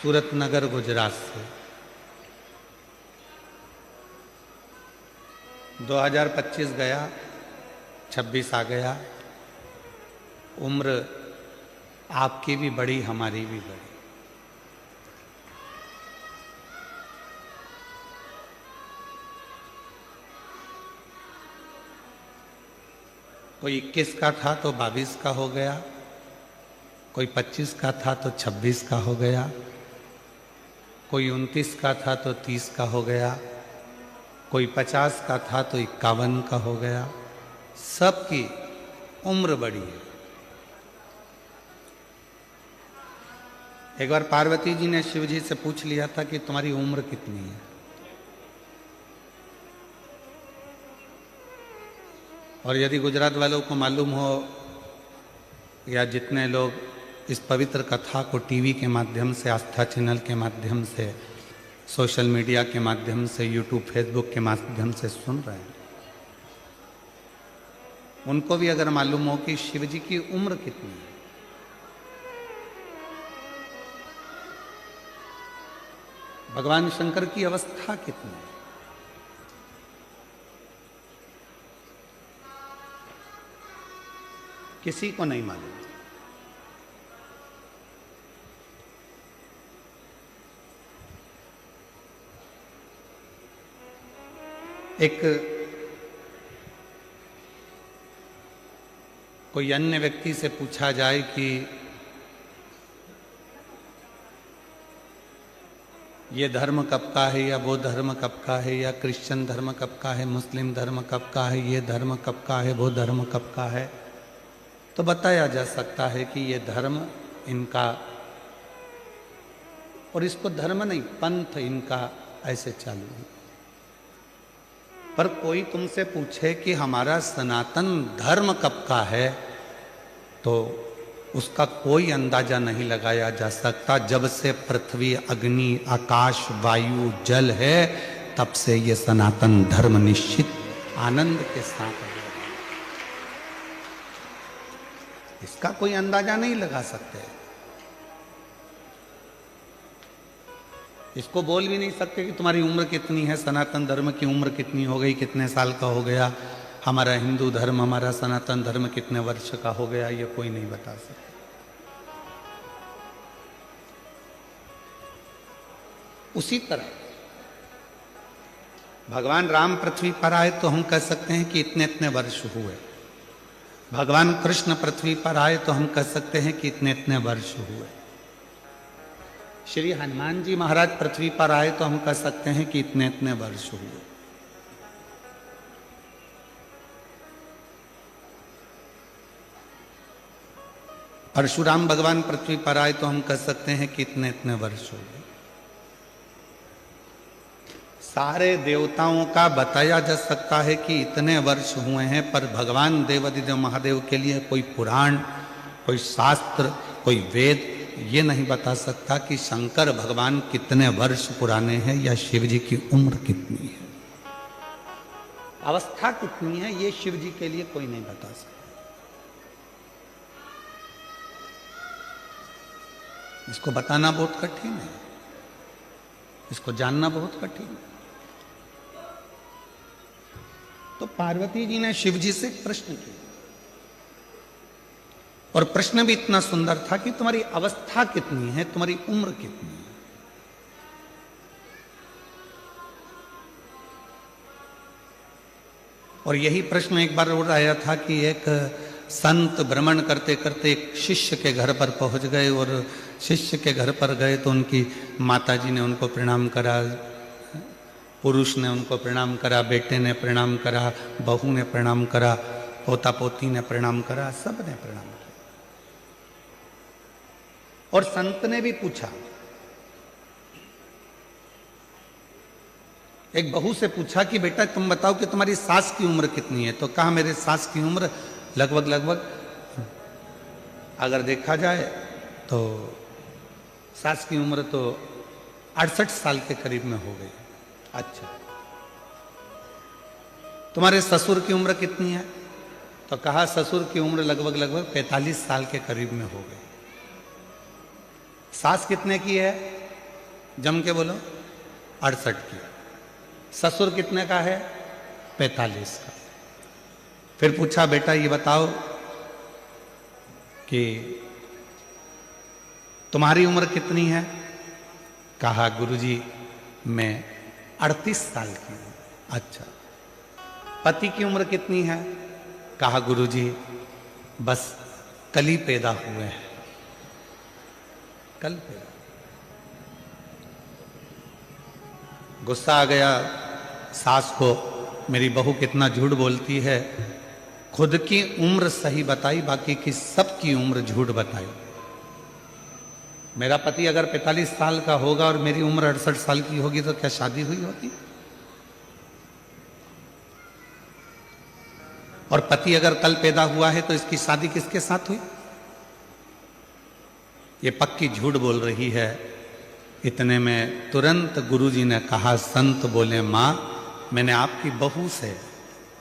सूरतनगर गुजरात से। 2025 गया, 26 आ गया। उम्र आपकी भी बड़ी, हमारी भी बड़ी। कोई 21 का था तो 22 का हो गया, कोई 25 का था तो 26 का हो गया, कोई 29 का था तो 30 का हो गया, कोई 50 का था तो 51 का हो गया। सबकी उम्र बड़ी है। एक बार पार्वती जी ने शिव जी से पूछ लिया था कि तुम्हारी उम्र कितनी है। और यदि गुजरात वालों को मालूम हो, या जितने लोग इस पवित्र कथा को टीवी के माध्यम से, आस्था चैनल के माध्यम से, सोशल मीडिया के माध्यम से, यूट्यूब फेसबुक के माध्यम से सुन रहे हैं, उनको भी अगर मालूम हो कि शिव जी की उम्र कितनी है, भगवान शंकर की अवस्था कितनी है, किसी को नहीं मालूम। एक कोई अन्य व्यक्ति से पूछा जाए कि ये धर्म कब का है, या वो धर्म कब का है, या क्रिश्चियन धर्म कब का है, मुस्लिम धर्म कब का है, ये धर्म कब का है, वो धर्म कब का है, तो बताया जा सकता है कि ये धर्म इनका, और इसको धर्म नहीं, पंथ इनका ऐसे चालू है। पर कोई तुमसे पूछे कि हमारा सनातन धर्म कब का है, तो उसका कोई अंदाजा नहीं लगाया जा सकता। जब से पृथ्वी, अग्नि, आकाश, वायु, जल है, तब से ये सनातन धर्म निश्चित आनंद के साथ है। इसका कोई अंदाजा नहीं लगा सकते। इसको बोल भी नहीं सकते कि तुम्हारी उम्र कितनी है, सनातन धर्म की उम्र कितनी हो गई, कितने साल का हो गया, हमारा हिंदू धर्म, हमारा सनातन धर्म कितने वर्ष का हो गया, ये कोई नहीं बता सकता। उसी तरह भगवान राम पृथ्वी पर आए तो हम कह सकते हैं कि इतने इतने वर्ष हुए। भगवान कृष्ण पृथ्वी पर आए तो हम कह सकते हैं कि इतने इतने वर्ष हुए। श्री हनुमान जी महाराज पृथ्वी पर आए तो हम कह सकते हैं कि इतने इतने वर्ष हुए। परशुराम भगवान पृथ्वी पर आए तो हम कह सकते हैं कि इतने इतने वर्ष हो गए। सारे देवताओं का बताया जा सकता है कि इतने वर्ष हुए हैं, पर भगवान देवादिदेव महादेव के लिए कोई पुराण, कोई शास्त्र, कोई वेद ये नहीं बता सकता कि शंकर भगवान कितने वर्ष पुराने हैं, या शिव जी की उम्र कितनी है, अवस्था कितनी है, ये शिव जी के लिए कोई नहीं बता सकता। इसको बताना बहुत कठिन है, इसको जानना बहुत कठिन है। तो पार्वती जी ने शिव जी से प्रश्न किया, और प्रश्न भी इतना सुंदर था कि तुम्हारी अवस्था कितनी है, तुम्हारी उम्र कितनी है। और यही प्रश्न एक बार और आया था कि एक संत भ्रमण करते करते एक शिष्य के घर पर पहुंच गए, और शिष्य के घर पर गए तो उनकी माताजी ने उनको प्रणाम करा, पुरुष ने उनको प्रणाम करा, बेटे ने प्रणाम करा, बहू ने प्रणाम करा, पोता पोती ने प्रणाम करा, सब ने प्रणाम किया। और संत ने भी पूछा, एक बहू से पूछा कि बेटा तुम बताओ कि तुम्हारी सास की उम्र कितनी है। तो कहा मेरे सास की उम्र लगभग अगर देखा जाए तो सास की उम्र तो 68 साल के करीब में हो गई। अच्छा, तुम्हारे ससुर की उम्र कितनी है? तो कहा ससुर की उम्र लगभग 45 साल के करीब में हो गई। सास कितने की है? जम के बोलो 68 की। ससुर कितने का है? 45 का। फिर पूछा बेटा ये बताओ कि तुम्हारी उम्र कितनी है? कहा गुरुजी मैं 38 साल की हूं। अच्छा, पति की उम्र कितनी है? कहा गुरुजी बस कल ही पैदा हुए हैं, कल पैदा। गुस्सा आ गया सास को, मेरी बहू कितना झूठ बोलती है, खुद की उम्र सही बताई, बाकी की सबकी उम्र झूठ बताई। मेरा पति अगर 45 साल का होगा और मेरी उम्र 68 साल की होगी तो क्या शादी हुई होती? और पति अगर कल पैदा हुआ है तो इसकी शादी किसके साथ हुई? ये पक्की झूठ बोल रही है। इतने में तुरंत गुरुजी ने कहा, संत बोले मां मैंने आपकी बहू से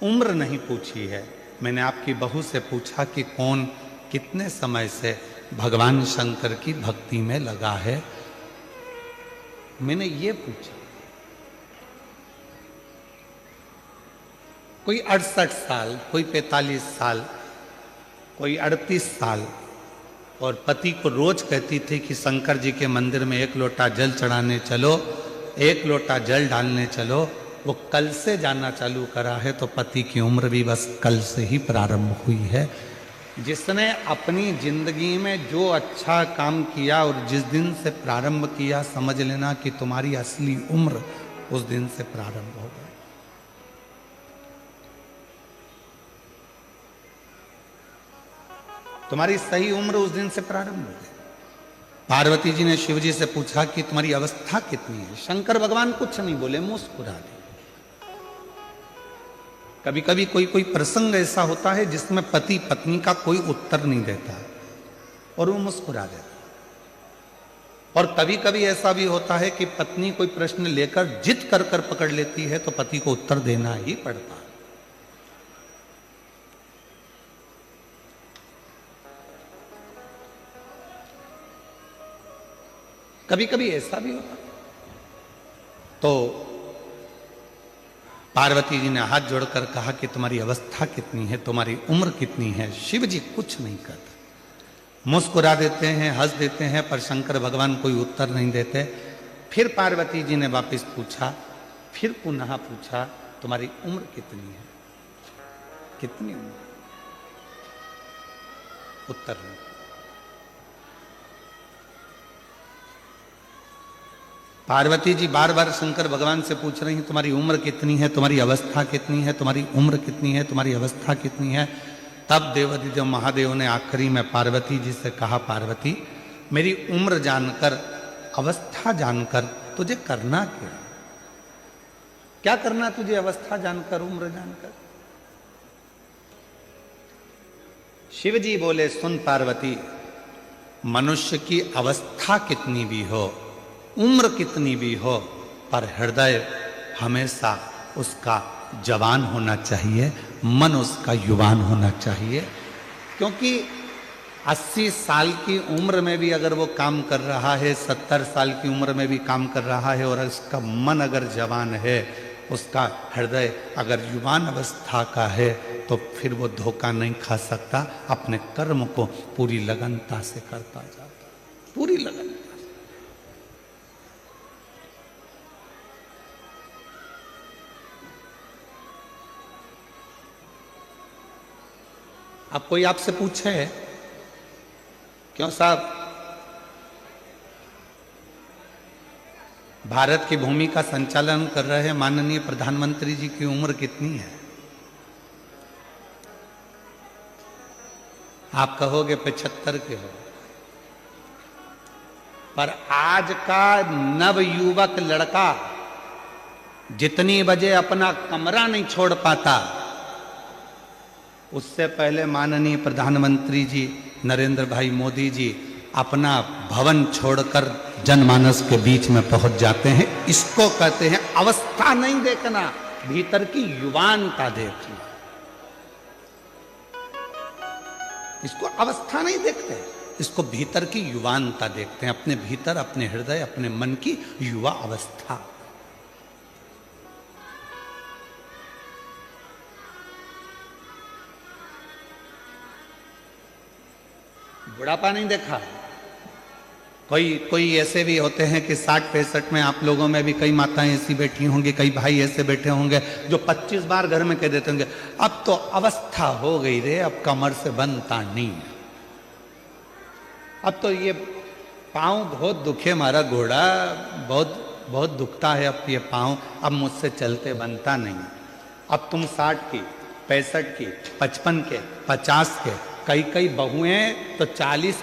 उम्र नहीं पूछी है, मैंने आपकी बहू से पूछा कि कौन कितने समय से भगवान शंकर की भक्ति में लगा है, मैंने ये पूछा। कोई 68 साल, कोई 45 साल, कोई 38 साल, और पति को रोज कहती थी कि शंकर जी के मंदिर में 1 लोटा जल चढ़ाने चलो, 1 लोटा जल डालने चलो। वो कल से जाना चालू करा है तो पति की उम्र भी बस कल से ही प्रारंभ हुई है। जिसने अपनी जिंदगी में जो अच्छा काम किया और जिस दिन से प्रारंभ किया, समझ लेना कि तुम्हारी असली उम्र उस दिन से प्रारंभ हो गई। तुम्हारी सही उम्र उस दिन से प्रारंभ हो गई। पार्वती जी ने शिव जी से पूछा कि तुम्हारी अवस्था कितनी है? शंकर भगवान कुछ नहीं बोले, मुस्कुरा दिए। कभी कभी कोई कोई प्रसंग ऐसा होता है जिसमें पति पत्नी का कोई उत्तर नहीं देता और वो मुस्कुरा देता। और कभी कभी ऐसा भी होता है कि पत्नी कोई प्रश्न लेकर जिद कर कर पकड़ लेती है तो पति को उत्तर देना ही पड़ता है। कभी कभी ऐसा भी होता। तो पार्वती जी ने हाथ जोड़कर कहा कि तुम्हारी अवस्था कितनी है, तुम्हारी उम्र कितनी है? शिव जी कुछ नहीं करते, मुस्कुरा देते हैं, हंस देते हैं, पर शंकर भगवान कोई उत्तर नहीं देते। फिर पार्वती जी ने वापस पूछा, फिर पुनः पूछा तुम्हारी उम्र कितनी है? कितनी उम्र? उत्तर नहीं। पार्वती जी बार बार शंकर भगवान से पूछ रही हैं तुम्हारी उम्र कितनी है, तुम्हारी अवस्था कितनी है, तुम्हारी उम्र कितनी है, तुम्हारी अवस्था कितनी है। तब देवाधिदेव महादेव ने आखिरी में पार्वती जी से कहा, पार्वती मेरी उम्र जानकर, अवस्था जानकर तुझे करना क्या? क्या करना तुझे अवस्था जानकर, उम्र जानकर? शिव जी बोले, सुन पार्वती, मनुष्य की अवस्था कितनी भी हो, उम्र कितनी भी हो, पर हृदय हमेशा उसका जवान होना चाहिए, मन उसका युवान होना चाहिए। क्योंकि 80 साल की उम्र में भी अगर वो काम कर रहा है, 70 साल की उम्र में भी काम कर रहा है, और उसका मन अगर जवान है, उसका हृदय अगर युवान अवस्था का है, तो फिर वो धोखा नहीं खा सकता, अपने कर्म को पूरी लगनता से करता जाता, पूरी लगन। अब कोई आपसे पूछे, क्यों साहब भारत की भूमि का संचालन कर रहे माननीय प्रधानमंत्री जी की उम्र कितनी है? आप कहोगे 75 के हो। पर आज का नवयुवक लड़का जितनी बजे अपना कमरा नहीं छोड़ पाता, उससे पहले माननीय प्रधानमंत्री जी नरेंद्र भाई मोदी जी अपना भवन छोड़कर जनमानस के बीच में पहुंच जाते हैं। इसको कहते हैं अवस्था नहीं देखना, भीतर की युवानता देखना। इसको अवस्था नहीं देखते। इसको भीतर की युवानता देखते हैं, अपने भीतर, अपने हृदय, अपने मन की युवा अवस्था। बुढ़ापा नहीं देखा। कोई ऐसे भी होते हैं कि 60-65 में, आप लोगों में भी कई माताएं ऐसी बैठी होंगी, कई भाई ऐसे बैठे होंगे जो 25 बार घर में कह देते होंगे, अब तो अवस्था हो गई रे, अब कमर से बनता नहीं, अब तो ये पाँव बहुत दुखे, हमारा घोड़ा बहुत बहुत दुखता है, अब ये पाँव, अब मुझसे चलते बनता नहीं। अब तुम 60 की, 65 की, 55 के, 50 के, कई बहुएं तो 40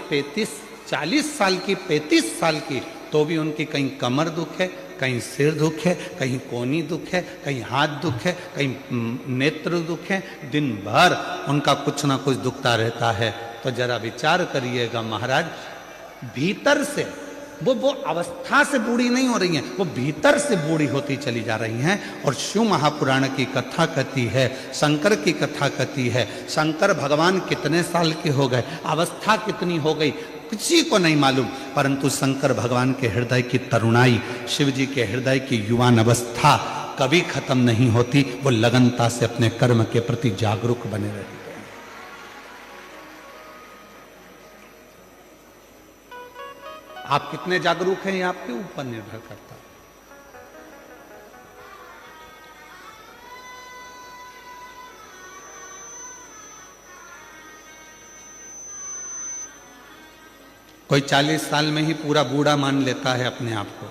साल की, 35 साल की, तो भी उनकी कहीं कमर दुख है, कहीं सिर दुख है, कहीं कोहनी दुख है, कहीं हाथ दुख है, कहीं नेत्र दुख है, दिन भर उनका कुछ ना कुछ दुखता रहता है। तो जरा विचार करिएगा महाराज, भीतर से वो अवस्था से बूढ़ी नहीं हो रही हैं, वो भीतर से बूढ़ी होती चली जा रही हैं। और शिव महापुराण की कथा कहती है, शंकर की कथा कहती है, शंकर भगवान कितने साल के हो गए, अवस्था कितनी हो गई, किसी को नहीं मालूम, परंतु शंकर भगवान के हृदय की तरुणाई, शिव जी के हृदय की युवान अवस्था कभी खत्म नहीं होती। वो लगनता से अपने कर्म के प्रति जागरूक बने रहते हैं। आप कितने जागरूक हैं ये आपके ऊपर निर्भर करता है। कोई 40 साल में ही पूरा बूढ़ा मान लेता है अपने आप को,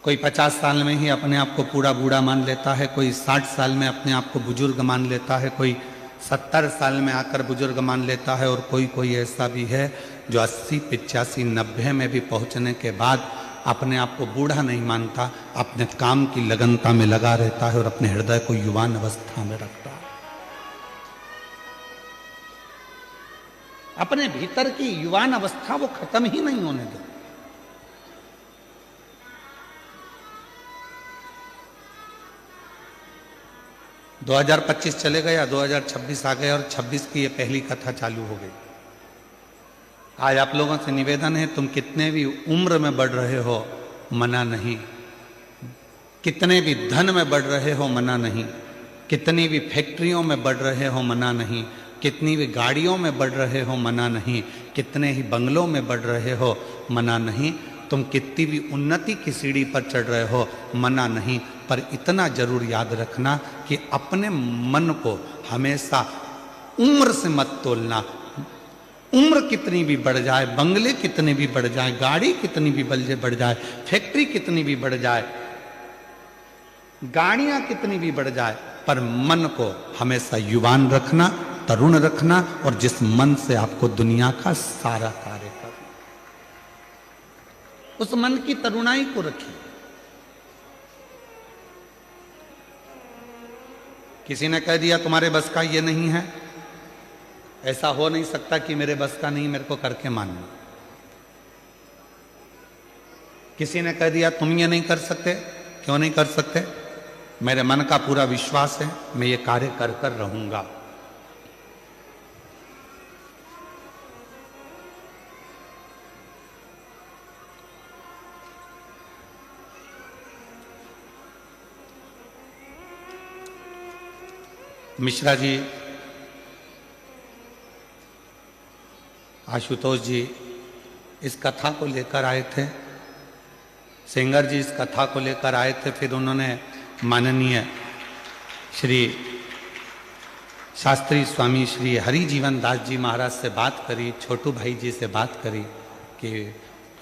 कोई 50 साल में ही अपने आप को पूरा बूढ़ा मान लेता है, कोई 60 साल में अपने आप को बुजुर्ग मान लेता है, कोई 70 साल में आकर बुजुर्ग मान लेता है, और कोई ऐसा भी है जो 80, 85, 90 में भी पहुंचने के बाद अपने आप को बूढ़ा नहीं मानता, अपने काम की लगनता में लगा रहता है और अपने हृदय को युवान अवस्था में रखता है। अपने भीतर की युवान अवस्था वो खत्म ही नहीं होने दे। दो 2025 चले गया, 2026 आ गया और 26 की ये पहली कथा चालू हो गई। आज आप लोगों से निवेदन है, तुम कितने भी उम्र में बढ़ रहे हो मना नहीं, कितने भी धन में बढ़ रहे हो मना नहीं, कितनी भी फैक्ट्रियों में बढ़ रहे हो मना नहीं, कितनी भी गाड़ियों में बढ़ रहे हो मना नहीं, कितने ही बंगलों में बढ़ रहे हो मना नहीं, तुम कितनी भी उन्नति की सीढ़ी पर चढ़ रहे हो मना नहीं, पर इतना जरूर याद रखना कि अपने मन को हमेशा उम्र से मत तोलना। उम्र कितनी भी बढ़ जाए, बंगले कितने भी बढ़ जाए, गाड़ी कितनी भी बढ़ जाए, फैक्ट्री कितनी भी बढ़ जाए, गाड़ियां कितनी भी बढ़ जाए, पर मन को हमेशा युवान रखना, तरुण रखना, और जिस मन से आपको दुनिया का सारा कार्य करना, उस मन की तरुणाई को रखिए। किसी ने कह दिया तुम्हारे बस का ये नहीं है, ऐसा हो नहीं सकता कि मेरे बस का नहीं, मेरे को करके मानना। किसी ने कह दिया तुम ये नहीं कर सकते, क्यों नहीं कर सकते, मेरे मन का पूरा विश्वास है, मैं ये कार्य कर कर रहूंगा। मिश्रा जी, आशुतोष जी इस कथा को लेकर आए थे, सेंगर जी इस कथा को लेकर आए थे, फिर उन्होंने माननीय श्री शास्त्री स्वामी श्री हरि जीवन दास जी महाराज से बात करी, छोटू भाई जी से बात करी कि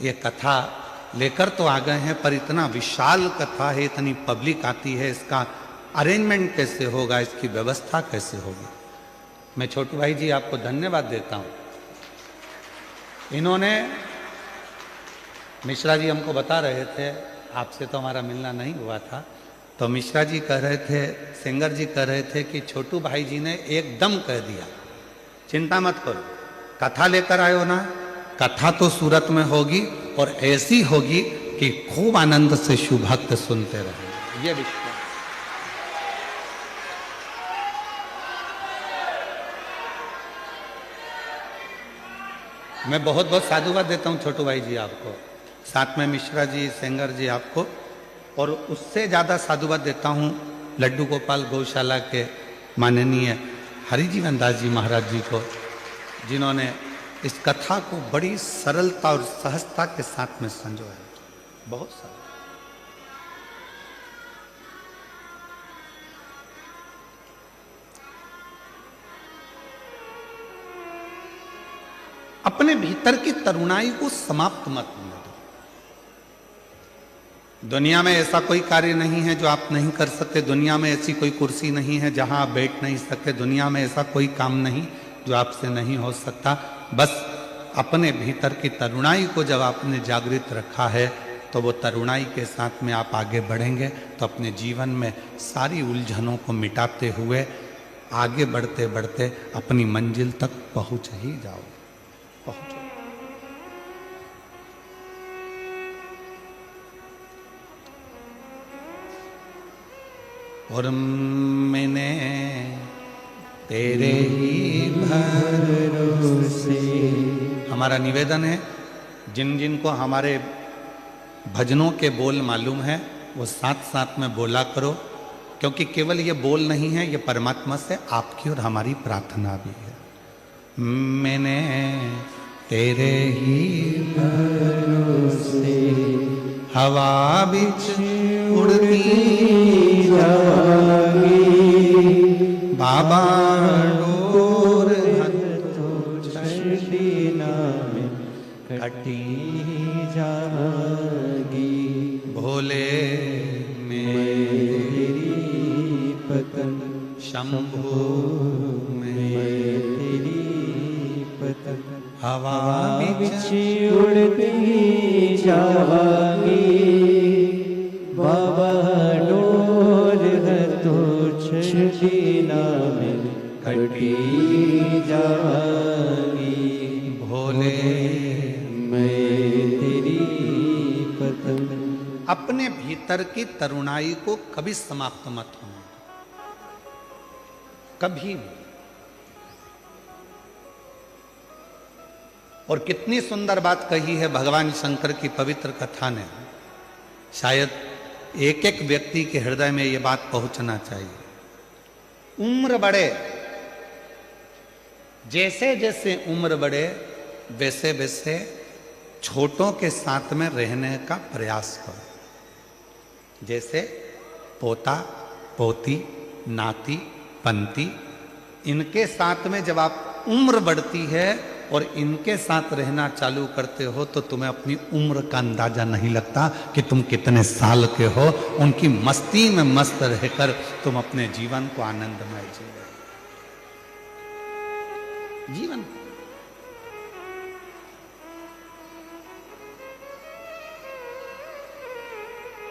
ये कथा लेकर तो आ गए हैं, पर इतना विशाल कथा है, इतनी पब्लिक आती है, इसका अरेंजमेंट कैसे होगा, इसकी व्यवस्था कैसे होगी। मैं छोटू भाई जी आपको धन्यवाद देता हूँ। इन्होंने, मिश्रा जी हमको बता रहे थे, आपसे तो हमारा मिलना नहीं हुआ था, तो मिश्रा जी कह रहे थे, सेंगर जी कह रहे थे कि छोटू भाई जी ने एकदम कह दिया चिंता मत करो, कथा लेकर आयो ना, कथा तो सूरत में होगी और ऐसी होगी कि खूब आनंद से शिव भक्त सुनते रहेंगे। ये विश्वास, मैं बहुत बहुत साधुवाद देता हूँ छोटू भाई जी आपको, साथ में मिश्रा जी, सेंगर जी आपको, और उससे ज़्यादा साधुवाद देता हूँ लड्डू गोपाल गौशाला के माननीय हरिजीवन दास जी महाराज जी को, जिन्होंने इस कथा को बड़ी सरलता और सहजता के साथ में संजोया। बहुत सरल। अपने भीतर की तरुणाई को समाप्त मत होने दो। दुनिया में ऐसा कोई कार्य नहीं है जो आप नहीं कर सकते, दुनिया में ऐसी कोई कुर्सी नहीं है जहां आप बैठ नहीं सकते, दुनिया में ऐसा कोई काम नहीं जो आपसे नहीं हो सकता। बस अपने भीतर की तरुणाई को जब आपने जागृत रखा है तो वो तरुणाई के साथ में आप आगे बढ़ेंगे तो अपने जीवन में सारी उलझनों को मिटाते हुए आगे बढ़ते बढ़ते अपनी मंजिल तक पहुंच ही जाओ। पहुंचो। और मैंने तेरे ही भरोसे, हमारा निवेदन है जिन जिन को हमारे भजनों के बोल मालूम है वो साथ साथ में बोला करो, क्योंकि केवल ये बोल नहीं है, ये परमात्मा से आपकी और हमारी प्रार्थना भी है। मैंने तेरे ही भरोसे हवा बिच उड़ती जागी, बाबा डोर में कटी जागी, भोले मेरी पतन शंभु में तेरी पतन, हवा बिच उड़ती जागी, बाबा डोर है तो छड़ीना में कटी जागी, भोले मैं तेरी पतन। अपने भीतर की तरुणाई को कभी समाप्त मत होने, कभी भी। और कितनी सुंदर बात कही है भगवान शंकर की पवित्र कथा ने, शायद एक एक व्यक्ति के हृदय में यह बात पहुंचना चाहिए। उम्र बढ़े, जैसे जैसे उम्र बढ़े वैसे वैसे छोटों के साथ में रहने का प्रयास करो। जैसे पोता पोती नाती पंती, इनके साथ में जब आप उम्र बढ़ती है और इनके साथ रहना चालू करते हो तो तुम्हें अपनी उम्र का अंदाजा नहीं लगता कि तुम कितने साल के हो। उनकी मस्ती में मस्त रहकर तुम अपने जीवन को आनंदमय जी रहे जीवन।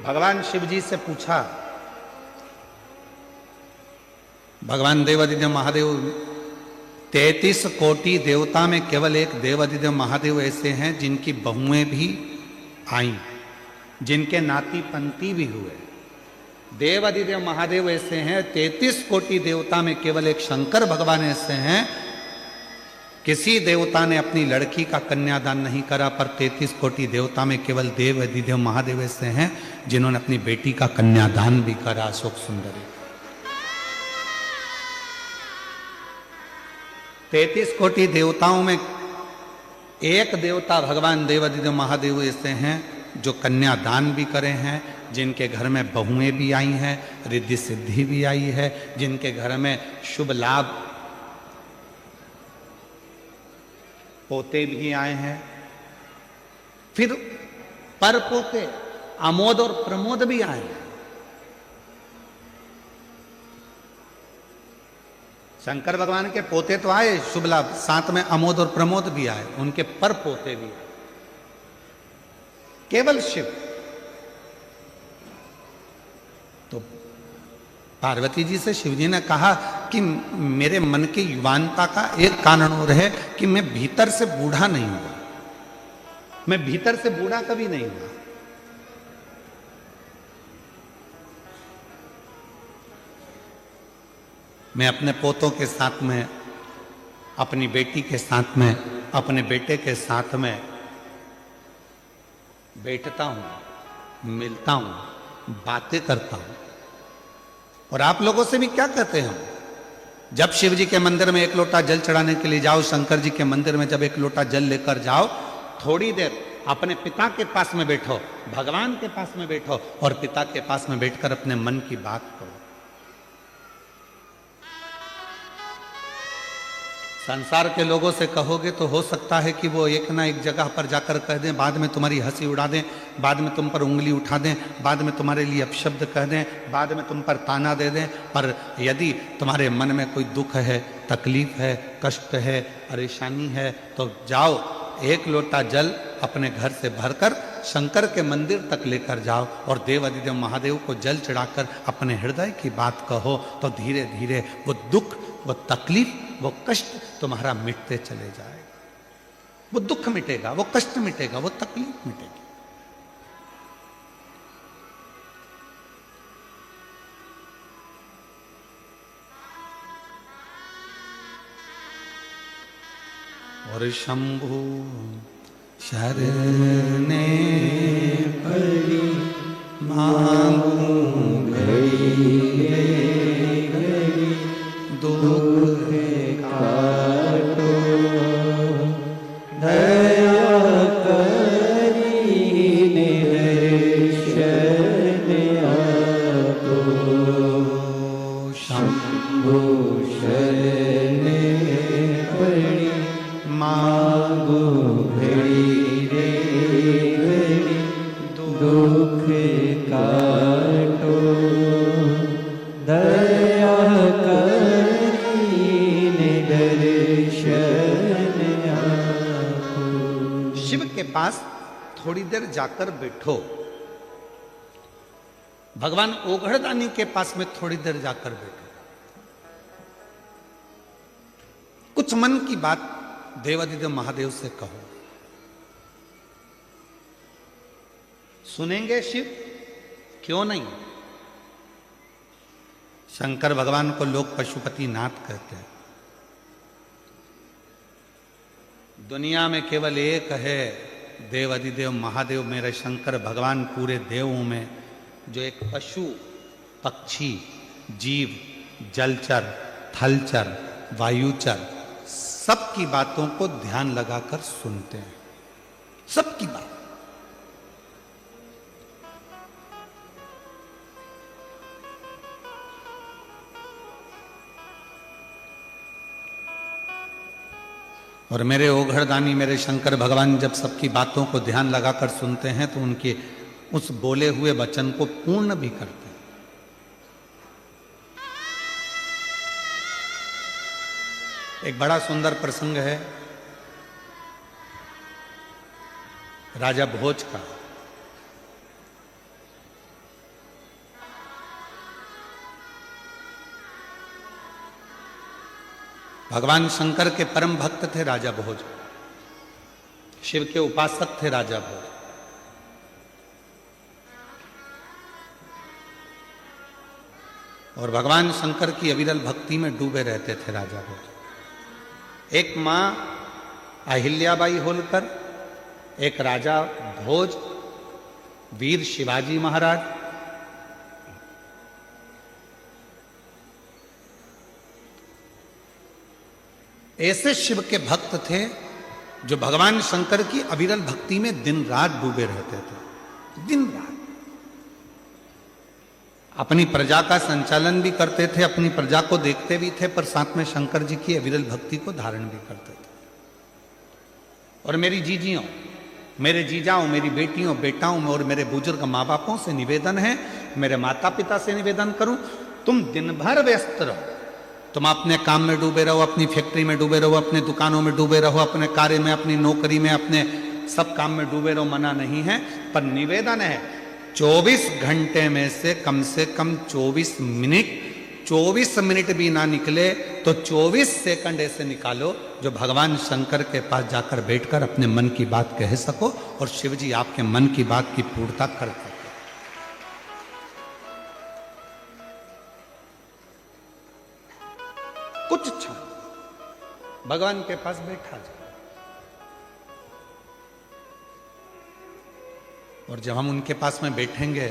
भगवान शिव जी से पूछा, भगवान देवादिदेव महादेव 33 कोटि देवता में केवल एक देवादिदेव महादेव ऐसे हैं जिनकी बहुएं भी आई, जिनके नाती पंती भी हुए। देवादिदेव महादेव ऐसे हैं, 33 कोटि देवता में केवल एक शंकर भगवान ऐसे हैं, किसी देवता ने अपनी लड़की का कन्यादान नहीं करा, पर 33 कोटि देवता में केवल देवादिदेव महादेव ऐसे हैं जिन्होंने अपनी बेटी का कन्यादान भी करा, अशोक सुंदरी। 33 कोटि देवताओं में एक देवता भगवान देवादिदेव महादेव ऐसे हैं जो कन्यादान भी करे हैं, जिनके घर में बहुएं भी आई हैं, रिद्धि सिद्धि भी आई है, जिनके घर में शुभ लाभ पोते भी आए हैं, फिर पर पोते आमोद और प्रमोद भी आए हैं। शंकर भगवान के पोते तो आए शुभ लाभ, साथ में अमोद और प्रमोद भी आए, उनके पर पोते भी आए। केवल शिव। तो पार्वती जी से शिव जी ने कहा कि मेरे मन की युवानता का एक कारण और है कि मैं भीतर से बूढ़ा नहीं हुआ, मैं भीतर से बूढ़ा कभी नहीं हुआ। मैं अपने पोतों के साथ में अपनी बेटी के साथ में, अपने बेटे के साथ में बैठता हूं, मिलता हूं, बातें करता हूं। और आप लोगों से भी क्या कहते हैं हम? जब शिव जी के मंदिर में एक लोटा जल चढ़ाने के लिए जाओ, शंकर जी के मंदिर में जब एक लोटा जल लेकर जाओ, थोड़ी देर अपने पिता के पास में बैठो, भगवान के पास में बैठो और पिता के पास में बैठकर अपने मन की बात करो। संसार के लोगों से कहोगे तो हो सकता है कि वो एक ना एक जगह पर जाकर कह दें, बाद में तुम्हारी हंसी उड़ा दें, बाद में तुम पर उंगली उठा दें, बाद में तुम्हारे लिए अपशब्द कह दें, बाद में तुम पर ताना दे दें। पर यदि तुम्हारे मन में कोई दुख है, तकलीफ है, कष्ट है, परेशानी है, तो जाओ, एक लोटा जल अपने घर से भरकर शंकर के मंदिर तक लेकर जाओ और देव अधिदेव महादेव को जल चढ़ाकर अपने हृदय की बात कहो, तो धीरे धीरे वो दुख, वो तकलीफ, वो कष्ट तुम्हारा मिटते चले जाएगा। वो दुख मिटेगा, वो कष्ट मिटेगा, वो तकलीफ मिटेगी। और शंभु शरणे पड़ी मांगू घड़ी घड़ी दुख काटो दया करी निर्शन आपो शंभु शरणे पड़ी मांगो घड़ी रे घड़ी दुख काटो दया करी दर्शन आपो। शिव के पास थोड़ी देर जाकर बैठो, भगवान ओघड़दानी के पास में थोड़ी देर जाकर बैठो, कुछ मन की बात देवाधिदेव महादेव से कहो। सुनेंगे शिव? क्यों नहीं? शंकर भगवान को लोग पशुपति नाथ कहते हैं। दुनिया में केवल एक है देवाधिदेव महादेव, मेरे शंकर भगवान पूरे देवों में, जो एक पशु, पक्षी, जीव, जलचर, थलचर, वायुचर, सबकी बातों को ध्यान लगाकर सुनते हैं, सबकी बात। और मेरे ओघड़दानी, मेरे शंकर भगवान जब सबकी बातों को ध्यान लगाकर सुनते हैं तो उनके उस बोले हुए वचन को पूर्ण भी करते हैं। एक बड़ा सुंदर प्रसंग है राजा भोज का। भगवान शंकर के परम भक्त थे राजा भोज, शिव के उपासक थे राजा भोज। और भगवान शंकर की अविरल भक्ति में डूबे रहते थे राजा भोज। एक मां अहिल्याबाई होलकर, एक राजा भोज, वीर शिवाजी महाराज, ऐसे शिव के भक्त थे जो भगवान शंकर की अविरल भक्ति में दिन रात डूबे रहते थे। दिन रात अपनी प्रजा का संचालन भी करते थे, अपनी प्रजा को देखते भी थे, पर साथ में शंकर जी की अविरल भक्ति को धारण भी करते थे। और मेरी जीजियों, मेरे जीजाओं, मेरी बेटियों, बेटाओं और मेरे बुजुर्ग माँ बापों से निवेदन है, मेरे माता पिता से निवेदन करूं, तुम दिन भर व्यस्त रहो, तुम अपने काम में डूबे रहो, अपनी फैक्ट्री में डूबे रहो, अपने दुकानों में डूबे रहो, अपने कार्य में, अपनी नौकरी में, अपने सब काम में डूबे रहो, मना नहीं है। पर निवेदन है 24 घंटे में से कम 24 मिनट भी ना निकले तो 24 सेकंड ऐसे निकालो जो भगवान शंकर के पास जाकर बैठकर अपने मन की बात कह सको और शिव जी आपके मन की बात की पूर्णता कर सके। कुछ क्षण भगवान के पास बैठा जाए। और जब हम उनके पास में बैठेंगे,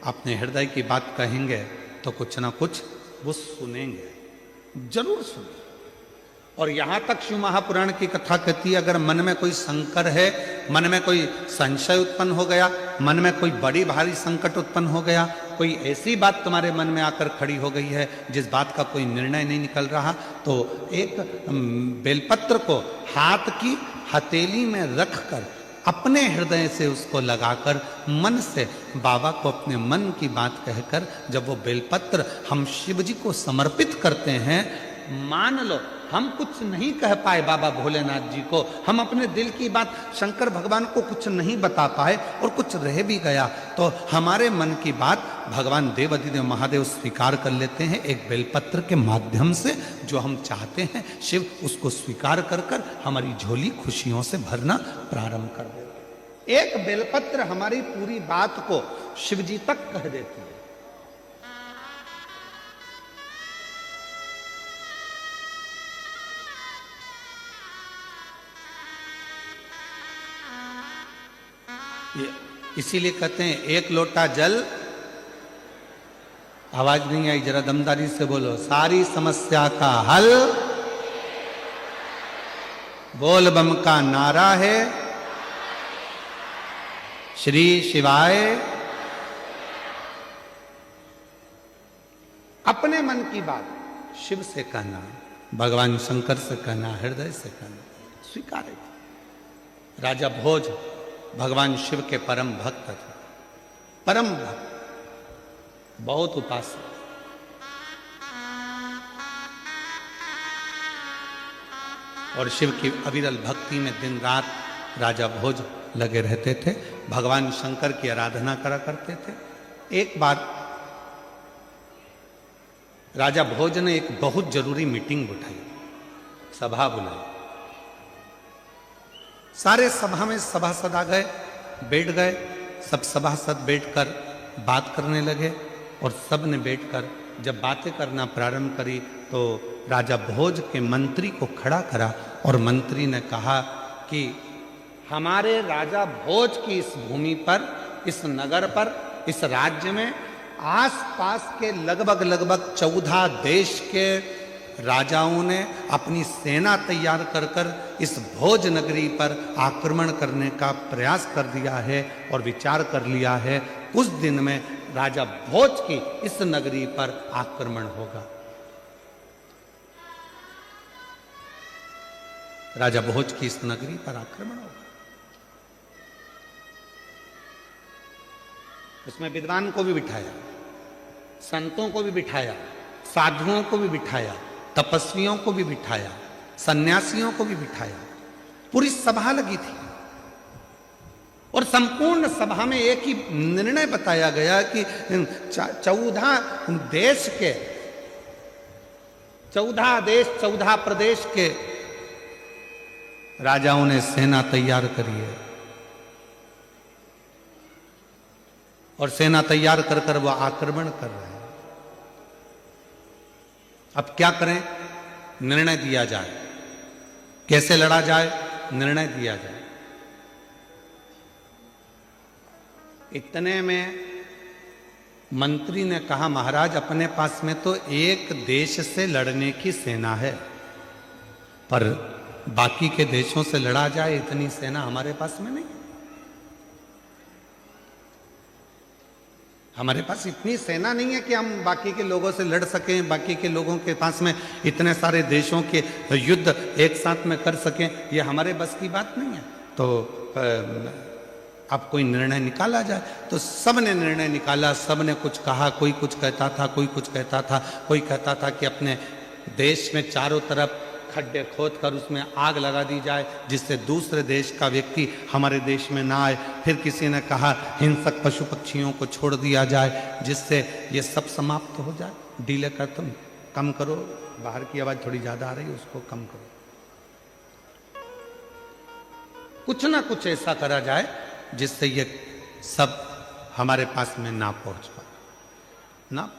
अपने हृदय की बात कहेंगे, तो कुछ ना कुछ वो सुनेंगे, जरूर सुनेंगे। और यहां तक शिव महापुराण की कथा कहती है, अगर मन में कोई संकर है, मन में कोई संशय उत्पन्न हो गया, मन में कोई बड़ी भारी संकट उत्पन्न हो गया, कोई ऐसी बात तुम्हारे मन में आकर खड़ी हो गई है जिस बात का कोई निर्णय नहीं निकल रहा, तो एक बेलपत्र को हाथ की हथेली में रखकर अपने हृदय से उसको लगाकर मन से बाबा को अपने मन की बात कहकर जब वो बेलपत्र हम शिव जी को समर्पित करते हैं, मान लो हम कुछ नहीं कह पाए बाबा भोलेनाथ जी को, हम अपने दिल की बात शंकर भगवान को कुछ नहीं बता पाए और कुछ रह भी गया, तो हमारे मन की बात भगवान देवाधिदेव महादेव स्वीकार कर लेते हैं एक बेलपत्र के माध्यम से। जो हम चाहते हैं शिव उसको स्वीकार कर कर हमारी झोली खुशियों से भरना प्रारंभ कर देते। एक बेलपत्र हमारी पूरी बात को शिव जी तक कह देती है। इसीलिए कहते हैं एक लोटा जल, आवाज नहीं आई, जरा दमदारी से बोलो, सारी समस्या का हल बोल बम का नारा है, श्री शिवाय। अपने मन की बात शिव से कहना, भगवान शंकर से कहना, हृदय से कहना, स्वीकार है। राजा भोज भगवान शिव के परम भक्त थे, परम भक्त, बहुत उपासक। और शिव की अविरल भक्ति में दिन रात राजा भोज लगे रहते थे, भगवान शंकर की आराधना करा करते थे। एक बार राजा भोज ने एक बहुत जरूरी मीटिंग बुलाई, सभा बुलाई। सारे सभा में सभासद आ गए, बैठ गए, सब सभासद बैठकर बात करने लगे। और सब ने बैठकर जब बातें करना प्रारंभ करी तो राजा भोज के मंत्री को खड़ा करा और मंत्री ने कहा कि हमारे राजा भोज की इस भूमि पर, इस नगर पर, इस राज्य में आसपास के लगभग 14 देश के राजाओं ने अपनी सेना तैयार कर कर इस भोज नगरी पर आक्रमण करने का प्रयास कर दिया है और विचार कर लिया है, उस दिन में राजा भोज की इस नगरी पर आक्रमण होगा। राजा भोज की इस नगरी पर आक्रमण होगा। उसमें विद्वान को भी बिठाया, संतों को भी बिठाया, साधुओं को भी बिठाया, तपस्वियों को भी बिठाया, सन्यासियों को भी बिठाया। पूरी सभा लगी थी और संपूर्ण सभा में एक ही निर्णय बताया गया कि 14 देश 14 प्रदेश के राजाओं ने सेना तैयार करी है और सेना तैयार कर कर वो आक्रमण कर रहे हैं। अब क्या करें? निर्णय दिया जाए, कैसे लड़ा जाए, निर्णय दिया जाए। इतने में मंत्री ने कहा, महाराज अपने पास में तो एक देश से लड़ने की सेना है, पर बाकी के देशों से लड़ा जाए इतनी सेना हमारे पास में नहीं। हमारे पास इतनी सेना नहीं है कि हम बाकी के लोगों से लड़ सकें, बाकी के लोगों के पास में इतने सारे देशों के युद्ध एक साथ में कर सकें, ये हमारे बस की बात नहीं है। तो अब कोई निर्णय निकाला जाए। तो सब ने निर्णय निकाला, सब ने कुछ कहा, कोई कुछ कहता था, कोई कुछ कहता था। कोई कहता था कि अपने देश में चारों तरफ खड्डे खोद कर उसमें आग लगा दी जाए जिससे दूसरे देश का व्यक्ति हमारे देश में ना आए। फिर किसी ने कहा हिंसक पशु पक्षियों को छोड़ दिया जाए जिससे ये सब समाप्त हो जाए। डीले कर तुम कम करो, बाहर की आवाज थोड़ी ज्यादा आ रही है, उसको कम करो। कुछ ना कुछ ऐसा करा जाए जिससे ये सब हमारे पास में ना पहुंच पाए ना।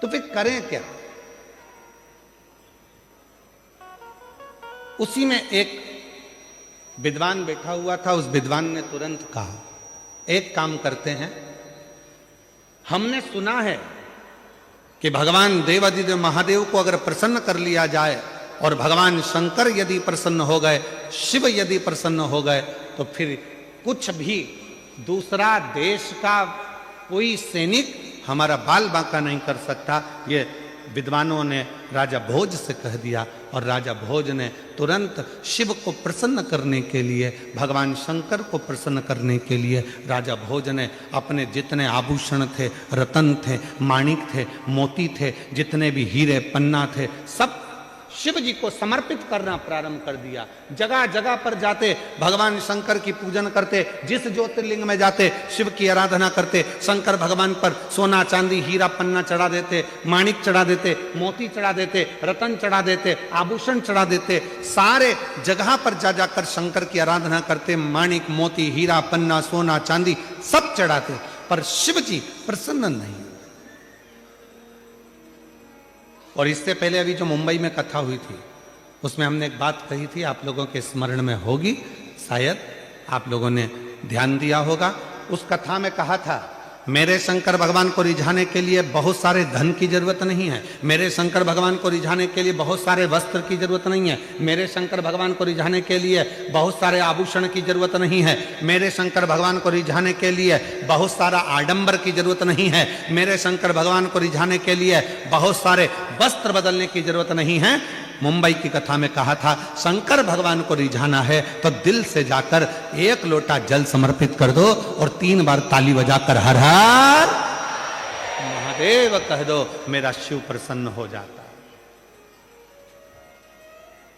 तो फिर करें क्या? उसी में एक विद्वान बैठा हुआ था। उस विद्वान ने तुरंत कहा, एक काम करते हैं, हमने सुना है कि भगवान देवादिदेव महादेव को अगर प्रसन्न कर लिया जाए और भगवान शंकर यदि प्रसन्न हो गए, शिव यदि प्रसन्न हो गए, तो फिर कुछ भी दूसरा देश का कोई सैनिक हमारा बाल बांका नहीं कर सकता। ये विद्वानों ने राजा भोज से कह दिया और राजा भोज ने तुरंत शिव को प्रसन्न करने के लिए, भगवान शंकर को प्रसन्न करने के लिए राजा भोज ने अपने जितने आभूषण थे, रतन थे, माणिक थे, मोती थे, जितने भी हीरे पन्ना थे, सब शिव जी को समर्पित करना प्रारंभ कर दिया। जगह जगह पर जाते भगवान शंकर की पूजन करते, जिस ज्योतिर्लिंग में जाते शिव की आराधना करते, शंकर भगवान पर सोना चांदी हीरा पन्ना चढ़ा देते, माणिक चढ़ा देते, मोती चढ़ा देते, रतन चढ़ा देते, आभूषण चढ़ा देते, सारे जगह पर जा जाकर शंकर की आराधना करते, माणिक मोती हीरा पन्ना सोना चांदी सब चढ़ाते, पर शिव जी प्रसन्न नहीं। और इससे पहले अभी जो मुंबई में कथा हुई थी, उसमें हमने एक बात कही थी, आप लोगों के स्मरण में होगी, शायद आप लोगों ने ध्यान दिया होगा। उस कथा में कहा था, मेरे शंकर भगवान को रिझाने के लिए बहुत सारे धन की जरूरत नहीं है, मेरे शंकर भगवान को रिझाने के लिए बहुत सारे वस्त्र की जरूरत नहीं है, मेरे शंकर भगवान को रिझाने के लिए बहुत सारे आभूषण की जरूरत नहीं है, मेरे शंकर भगवान को रिझाने के लिए बहुत सारा आडंबर की जरूरत नहीं है, मेरे शंकर भगवान को रिझाने के लिए बहुत सारे वस्त्र बदलने की जरूरत नहीं है। मुंबई की कथा में कहा था, शंकर भगवान को रिझाना है तो दिल से जाकर एक लोटा जल समर्पित कर दो और 3 बार ताली बजाकर हर हर महादेव कह दो, मेरा शिव प्रसन्न हो जाता,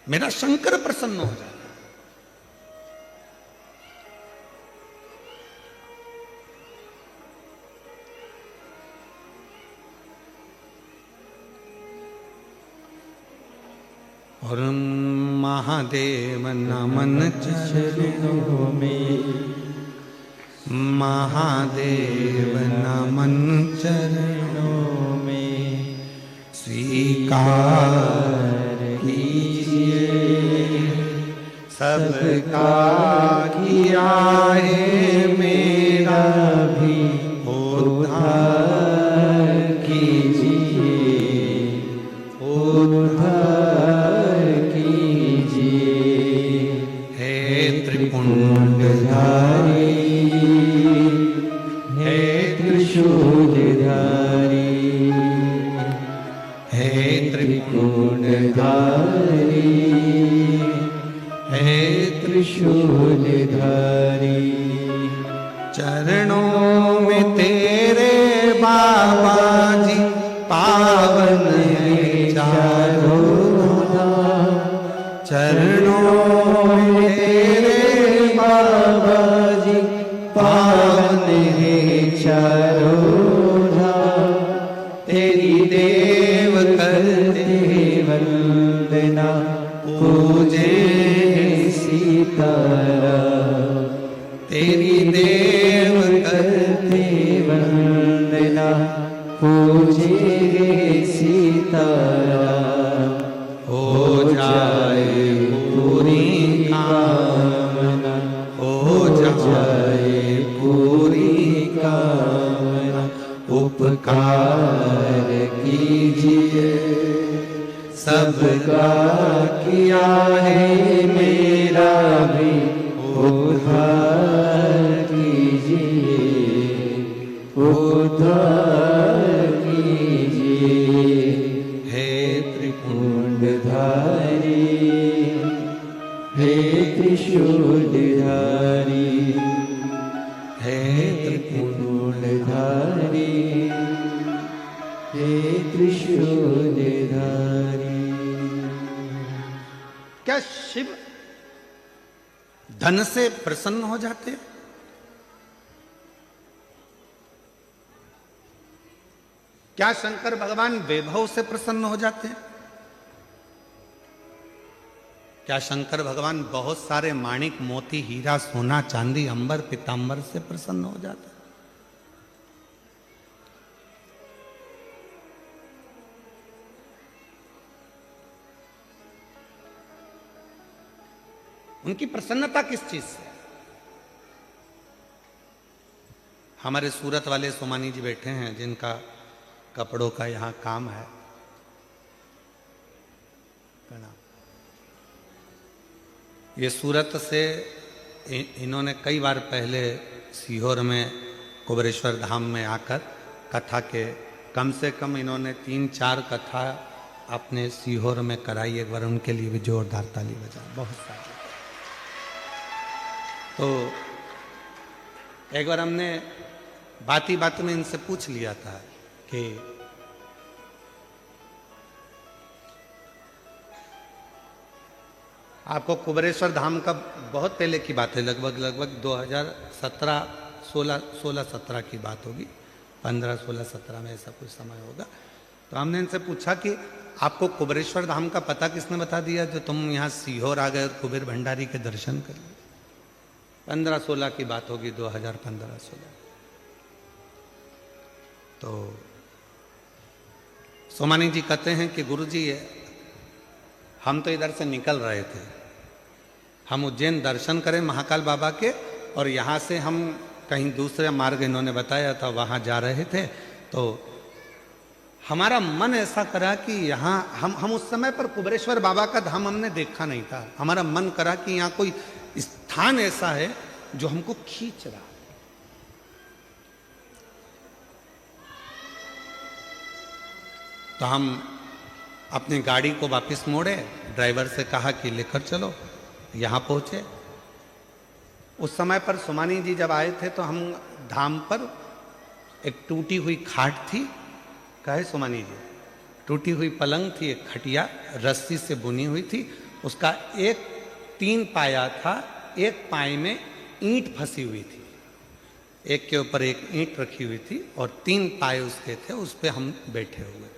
मेरा शंकर प्रसन्न हो जाता। और महादेव नमन चरणों में, महादेव नमन चरणों में, स्वीकार कीजिए सबका किया है, मेरा भी उद्धार कीजिए, उद्धार त्रिपुंडधारी, हे त्रिशूलधारी, हे त्रिपुंडधारी, हे त्रिशूलधारी, चरणों में तेरे बाबा जी पावन है चारों धाम, चरणों में तेरे बाबा जी पावन है चारों धाम, तेरी देव करते वंदना, पूजे सीताराम, तेरी देव करते वंदना, पूजे सीताराम, हो जाए पूरी कामना, हो जाए पूरी कामना, उपकार कीजिए सबका किया है, मेरा भी उद्धार कीजिए, उद्धार कीजिए, हे त्रिपुंडधारी, हे त्रिशूलधारी, हे त्रिपुंडधारी, हे त्रिशूलधारी। क्या शिव धन से प्रसन्न हो जाते हैं? क्या शंकर भगवान वैभव से प्रसन्न हो जाते हैं? क्या शंकर भगवान बहुत सारे माणिक मोती हीरा सोना चांदी अंबर पीतांबर से प्रसन्न हो जाते हैं? उनकी प्रसन्नता किस चीज से? हमारे सूरत वाले सोमानी जी बैठे हैं, जिनका कपड़ों का यहाँ काम है। प्रणाम। ये सूरत से इन्होंने कई बार पहले सीहोर में कुबेरेश्वर धाम में आकर कथा के कम से कम इन्होंने 3-4 कथा अपने सीहोर में कराई। एक बार उनके लिए भी जोरदार ताली बजा। बहुत सारे। तो एक बार हमने बात ही बात में इनसे पूछ लिया था कि आपको कुबेरेश्वर धाम का बहुत पहले की बात है, लगभग 2017 16-17 की बात होगी, 15-16-17 में ऐसा कुछ समय होगा। तो हमने इनसे पूछा कि आपको कुबेरेश्वर धाम का पता किसने बता दिया जो तुम यहाँ सीहोर आ गए और कुबेर भंडारी के दर्शन कर लिए? 15-16 की बात होगी, 2015-16। तो सोमानी जी कहते हैं कि गुरुजी हम तो इधर से निकल रहे थे, हम उज्जैन दर्शन करें महाकाल बाबा के, और यहाँ से हम कहीं दूसरे मार्ग इन्होंने बताया था वहाँ जा रहे थे। तो हमारा मन ऐसा करा कि यहाँ हम उस समय पर कुबेरेश्वर बाबा का धाम हमने देखा नहीं था। हमारा मन करा कि यहाँ कोई स्थान ऐसा है जो हमको खींच रहा। तो हम अपनी गाड़ी को वापस मोड़े, ड्राइवर से कहा कि लेकर चलो। यहाँ पहुंचे। उस समय पर सोमानी जी जब आए थे तो हम धाम पर एक टूटी हुई खाट थी, कहे सोमानी जी, टूटी हुई पलंग थी, एक खटिया रस्सी से बुनी हुई थी, उसका एक 3 पाया था, एक पाए में ईंट फंसी हुई थी, एक के ऊपर एक ईंट रखी हुई थी और 3 पाए उसके थे, उस पे हम बैठे हुए।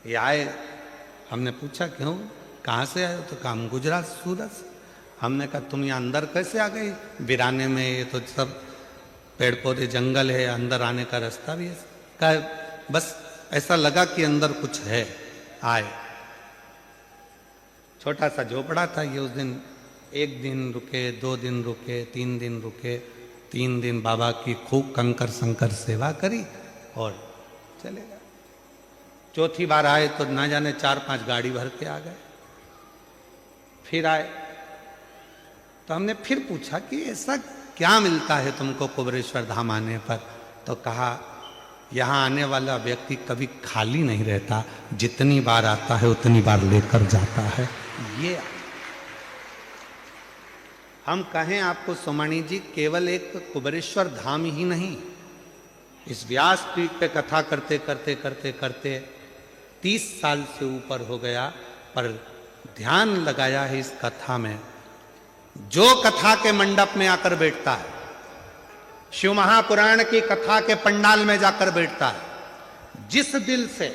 ये आए, हमने पूछा क्यों, कहाँ से आए हो? तो कहा हम गुजरात सूरत से। हमने कहा तुम यहाँ अंदर कैसे आ गई वीराने में, ये तो सब पेड़ पौधे जंगल है, अंदर आने का रास्ता भी है। कहा बस ऐसा लगा कि अंदर कुछ है, आए। छोटा सा झोपड़ा था ये। उस दिन 1 दिन रुके, 2 दिन रुके, 3 दिन रुके। 3 दिन बाबा की खूब कंकर संकर सेवा करी और चले गए। चौथी बार आए तो ना जाने 4-5 गाड़ी भर के आ गए। फिर आए तो हमने फिर पूछा कि ऐसा क्या मिलता है तुमको कुबेरेश्वर धाम आने पर? तो कहा यहाँ आने वाला व्यक्ति कभी खाली नहीं रहता, जितनी बार आता है उतनी बार लेकर जाता है। ये हम कहें आपको सोमानी जी, केवल एक कुबेरेश्वर धाम ही नहीं, इस व्यास पीठ पे कथा करते करते करते करते 30 साल से ऊपर हो गया, पर ध्यान लगाया है इस कथा में। जो कथा के मंडप में आकर बैठता है, शिव महापुराण की कथा के पंडाल में जाकर बैठता है, जिस दिल से,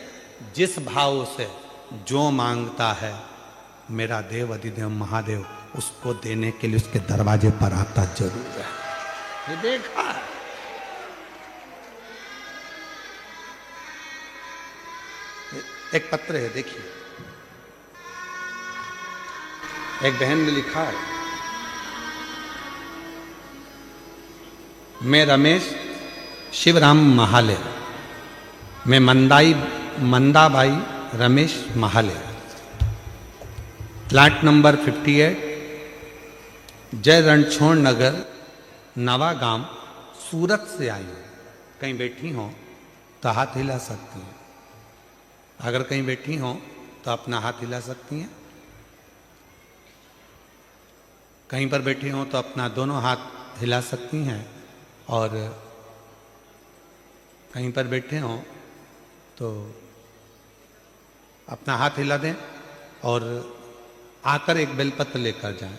जिस भाव से जो मांगता है, मेरा देव अधिदेव महादेव उसको देने के लिए उसके दरवाजे पर आता जरूर है। ये देखा है। एक पत्र है, देखिए, एक बहन ने लिखा है, मैं रमेश शिवराम महाले, मैं मंदाबाई रमेश महाले, प्लाट नंबर 58, जय रणछोड़ नगर, नवागांव, सूरत से आई हूं। कहीं बैठी हो तो हाथ हिला सकती हैं। अगर कहीं बैठी हो तो अपना हाथ हिला सकती हैं। कहीं पर बैठी हो तो अपना दोनों हाथ हिला सकती हैं। और कहीं पर बैठे हो तो अपना हाथ हिला दें और आकर एक बेलपत्र लेकर जाएं।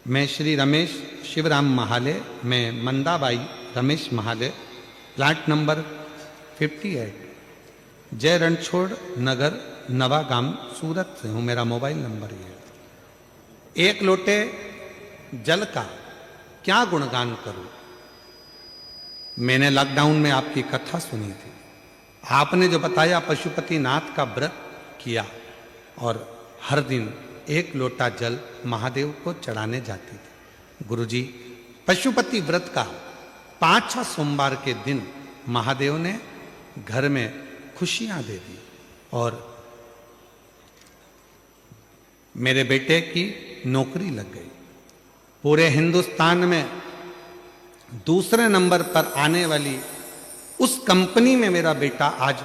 मैं श्री रमेश शिवराम महाले, मैं मंदाबाई रमेश महाले, प्लाट नंबर 58, जय रणछोड़ नगर, नवागांव, सूरत से हूँ। मेरा मोबाइल नंबर ये है। 1 लोटे जल का क्या गुणगान करूं? मैंने लॉकडाउन में आपकी कथा सुनी थी। आपने जो बताया पशुपति नाथ का व्रत किया और हर दिन एक लोटा जल महादेव को चढ़ाने जाती थी। गुरुजी, पशुपति व्रत का 5वां सोमवार के दिन महादेव ने घर में खुशियां दे दी और मेरे बेटे की नौकरी लग गई। पूरे हिंदुस्तान में दूसरे नंबर पर आने वाली उस कंपनी में मेरा बेटा आज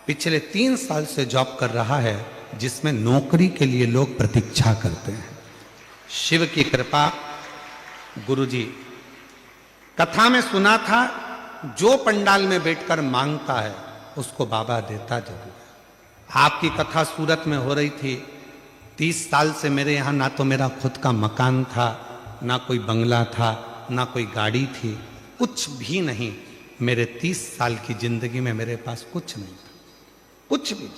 पिछले 3 साल से जॉब कर रहा है, जिसमें नौकरी के लिए लोग प्रतीक्षा करते हैं। शिव की कृपा। गुरुजी, कथा में सुना था, जो पंडाल में बैठकर मांगता है उसको बाबा देता जरूर है। आपकी कथा सूरत में हो रही थी। 30 साल से मेरे यहाँ ना तो मेरा खुद का मकान था, ना कोई बंगला था, ना कोई गाड़ी थी, कुछ भी नहीं। मेरे 30 साल की जिंदगी में मेरे पास कुछ नहीं था, कुछ भी।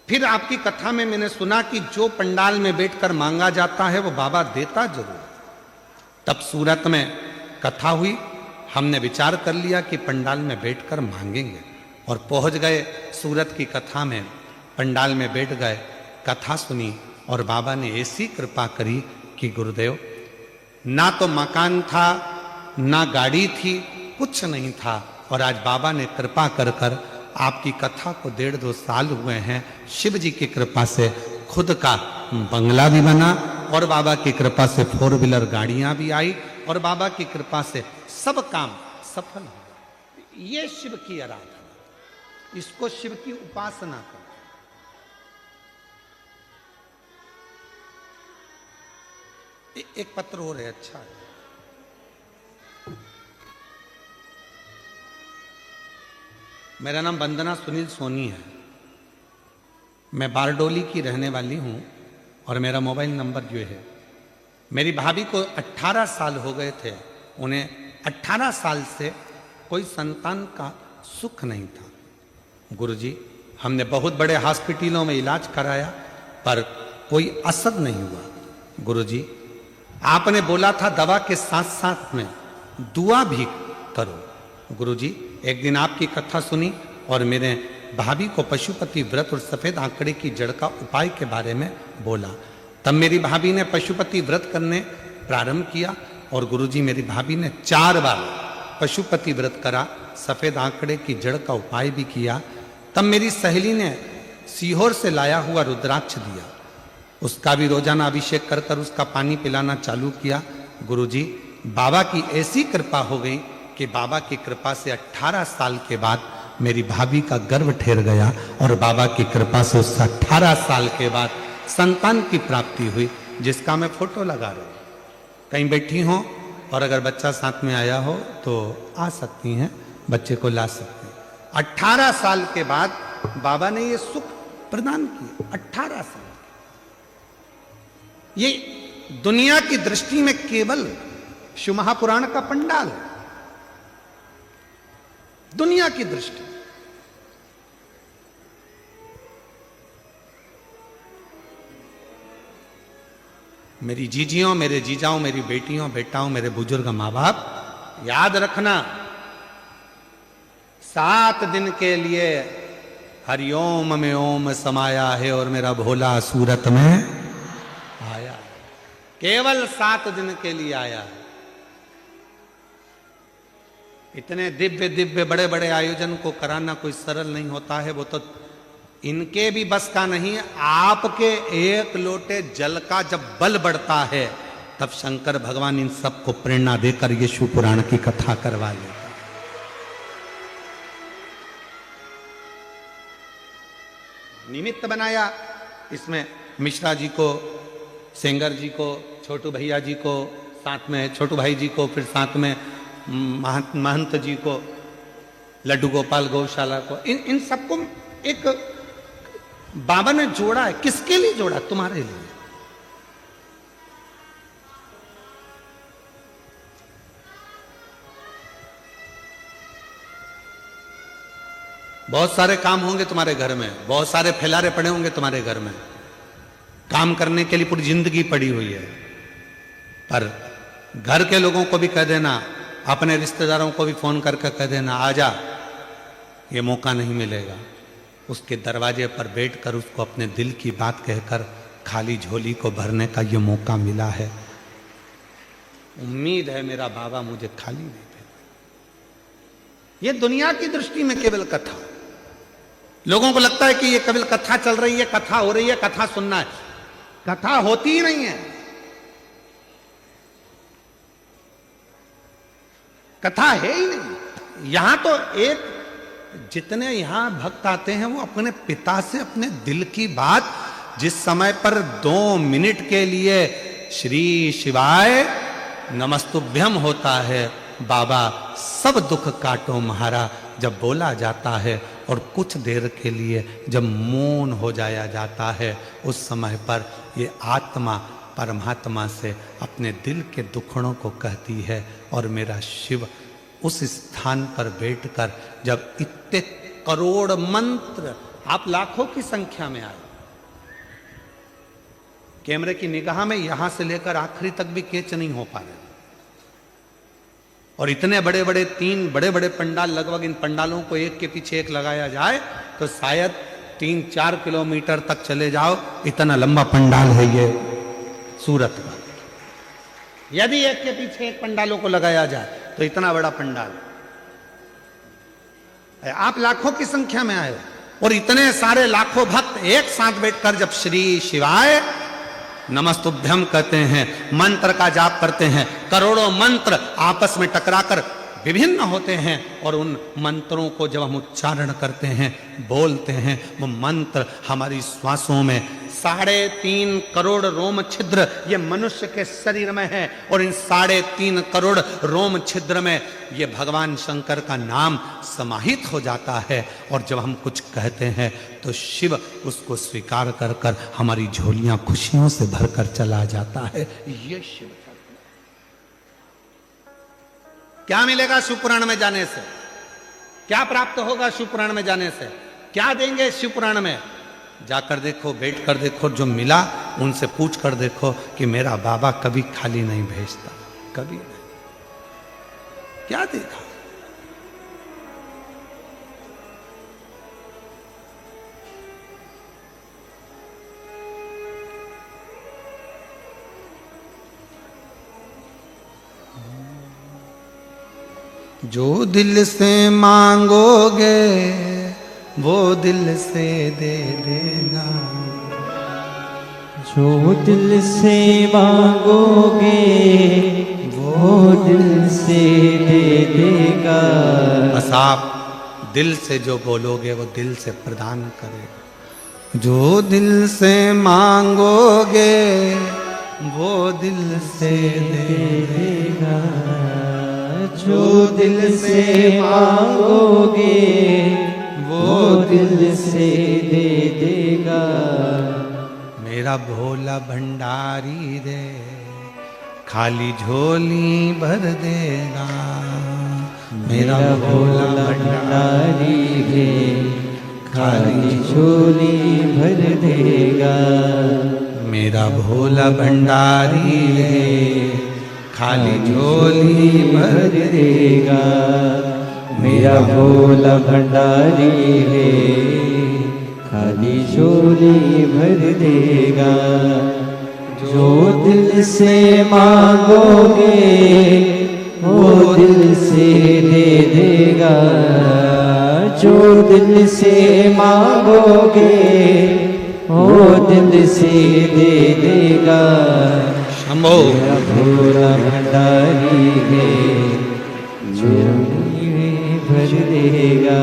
फिर आपकी कथा में मैंने सुना कि जो पंडाल में बैठकर मांगा जाता है वो बाबा देता जरूर। तब सूरत में कथा हुई, हमने विचार कर लिया कि पंडाल में बैठकर मांगेंगे और पहुंच गए सूरत की कथा में। पंडाल में बैठ गए, कथा सुनी और बाबा ने ऐसी कृपा करी कि गुरुदेव, ना तो मकान था, ना गाड़ी थी, कुछ नहीं था, और आज बाबा ने कृपा कर कर आपकी कथा को 1.5-2 साल हुए हैं। शिव जी की कृपा से खुद का बंगला भी बना और बाबा की कृपा से 4 व्हीलर गाड़ियां भी आई और बाबा की कृपा से सब काम सफल हो। ये शिव की आराधना, इसको शिव की उपासना करो। एक पत्र हो रहे, अच्छा है। मेरा नाम वंदना सुनील सोनी है। मैं बारडोली की रहने वाली हूं और मेरा मोबाइल नंबर जो है, मेरी भाभी को 18 साल हो गए थे। उन्हें 18 साल से कोई संतान का सुख नहीं था। गुरुजी, हमने बहुत बड़े हॉस्पिटलों में इलाज कराया पर कोई असर नहीं हुआ। गुरुजी, आपने बोला था दवा के साथ साथ में दुआ भी करो। गुरुजी, एक दिन आपकी कथा सुनी और मेरे भाभी को पशुपति व्रत और सफेद आंकड़े की जड़ का उपाय के बारे में बोला। तब मेरी भाभी ने पशुपति व्रत करने प्रारंभ किया और गुरुजी, मेरी भाभी ने 4 बार पशुपति व्रत करा, सफेद आंकड़े की जड़ का उपाय भी किया। तब मेरी सहेली ने सीहोर से लाया हुआ रुद्राक्ष दिया, उसका भी रोजाना अभिषेक कर कर उसका पानी पिलाना चालू किया। गुरुजी, बाबा की ऐसी कृपा हो गई कि बाबा की कृपा से 18 साल के बाद मेरी भाभी का गर्भ ठहर गया और बाबा की कृपा से उस 18 साल के बाद संतान की प्राप्ति हुई, जिसका मैं फोटो लगा रहा हूं। कहीं बैठी हो और अगर बच्चा साथ में आया हो तो आ सकती हैं, बच्चे को ला सकती हैं। 18 साल के बाद बाबा ने ये सुख प्रदान किया। 18 साल, ये दुनिया की दृष्टि में केवल शिव महापुराण का पंडाल है, दुनिया की दृष्टि। मेरी जीजियों, मेरे जीजाओं, मेरी बेटियों, बेटाओं, मेरे बुजुर्ग मां बाप, याद रखना 7 दिन के लिए हरिओम में ओम समाया है और मेरा भोला सूरत में आया। केवल 7 दिन के लिए आया है। इतने दिव्य दिव्य बड़े बड़े आयोजन को कराना कोई सरल नहीं होता है। वो तो इनके भी बस का नहीं है। आपके एक लोटे जल का जब बल बढ़ता है तब शंकर भगवान इन सबको प्रेरणा देकर ये शिव पुराण की कथा करवा लेता। निमित्त बनाया, इसमें मिश्रा जी को, सेंगर जी को, छोटू भैया जी को, साथ में छोटू भाई जी को, फिर साथ में महंत जी को, लड्डू गोपाल गौशाला को, इन सबको एक बाबा ने जोड़ा है। किसके लिए जोड़ा? तुम्हारे लिए। बहुत सारे काम होंगे तुम्हारे घर में, बहुत सारे फैलारे पड़े होंगे तुम्हारे घर में, काम करने के लिए पूरी जिंदगी पड़ी हुई है। पर घर के लोगों को भी कह देना, अपने रिश्तेदारों को भी फोन करके कह देना, आजा, ये मौका नहीं मिलेगा। उसके दरवाजे पर बैठकर उसको अपने दिल की बात कहकर खाली झोली को भरने का ये मौका मिला है। उम्मीद है मेरा बाबा मुझे खाली नहीं दे। ये दुनिया की दृष्टि में केवल कथा, लोगों को लगता है कि ये केवल कथा चल रही है, कथा हो रही है, कथा सुनना है। कथा होती ही नहीं है, कथा है ही नहीं। यहां तो एक जितने यहां भक्त आते हैं वो अपने पिता से अपने दिल की बात, जिस समय पर 2 मिनट के लिए श्री शिवाय नमस्तुभ्यम होता है, बाबा सब दुख काटो महारा जब बोला जाता है, और कुछ देर के लिए जब मौन हो जाया जाता है, उस समय पर ये आत्मा परमात्मा से अपने दिल के दुखड़ों को कहती है। और मेरा शिव उस स्थान पर बैठकर जब इतने करोड़ मंत्र, आप लाखों की संख्या में आए, कैमरे की निगाह में यहां से लेकर आखिरी तक भी कैच नहीं हो पा रहे, और इतने बड़े बड़े 3 बड़े बड़े पंडाल, लगभग इन पंडालों को एक के पीछे एक लगाया जाए तो शायद 3-4 किलोमीटर तक चले जाओ, इतना लंबा पंडाल है ये सूरत का। यदि एक के पीछे एक पंडालों को लगाया जाए तो इतना बड़ा पंडाल। आप लाखों की संख्या में आए हो, और इतने सारे लाखों भक्त एक साथ बैठकर जब श्री शिवाय नमस्तुभ्यम कहते हैं, मंत्र का जाप करते हैं, करोड़ों मंत्र आपस में टकराकर विभिन्न होते हैं, और उन मंत्रों को जब हम उच्चारण करते हैं, बोलते हैं, वो मंत्र हमारी श्वासों में 3.5 करोड़ रोम छिद्र ये मनुष्य के शरीर में है, और इन 3.5 करोड़ रोम छिद्र में ये भगवान शंकर का नाम समाहित हो जाता है। और जब हम कुछ कहते हैं तो शिव उसको स्वीकार कर कर हमारी झोलियां खुशियों से भरकर चला जाता है। ये शिव क्या मिलेगा शिवपुराण में जाने से, क्या प्राप्त होगा शिवपुराण में जाने से, क्या देंगे शिवपुराण में? जाकर देखो, बैठ कर देखो, जो मिला उनसे पूछ कर देखो कि मेरा बाबा कभी खाली नहीं भेजता, कभी नहीं। क्या देखा? जो दिल से मांगोगे वो दिल से दे देगा, जो दिल से मांगोगे वो दिल से दे देगा। बस आप दिल से जो बोलोगे वो दिल से प्रदान करेगा। जो दिल से मांगोगे वो दिल से दे देगा, जो दिल से मांगोगे वो दिल से दे देगा। मेरा भोला भंडारी रे खाली झोली भर देगा, मेरा भोला भंडारी रे खाली झोली भर देगा। मेरा भोला भंडारी रे खाली झोली भर देगा। मेरा भोला भंडारी है खाली झोली भर देगा। जो दिल से मांगोगे वो दिल से दे देगा, जो दिल से मांगोगे वो दिल से दे देगा। शंभो मेरा भोला भंडारी है झोली भर देगा।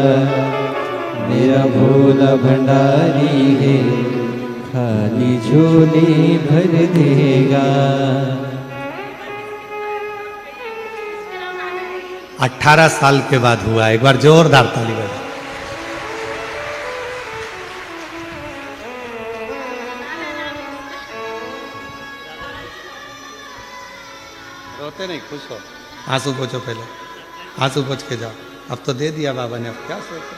मेरा भोला भंडारी है खाली झोली भर देगा। 18 साल के बाद हुआ। एक बार जोरदार ताली बजा। रोते नहीं, खुश हो। आंसू पोछो, पहले आंसू पोछ के जाओ। अब तो दे दिया बाबा ने, अब क्या सोचो।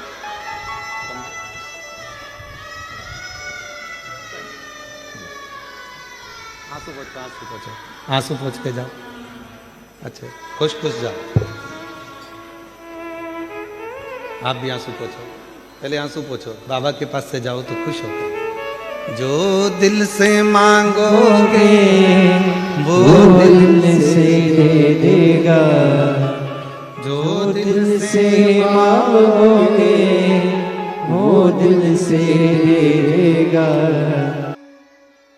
आंसू पोछो, आंसू पोछो, आंसू पोछ के जाओ। अच्छा, खुश खुश जाओ। आप भी आंसू पोछो, पहले आंसू पोछो। बाबा के पास से जाओ तो खुश होते। जो दिल से मांगोगे वो दिल से दे देगा, जो दिल से मांगोगे वो दिल से दे देगा।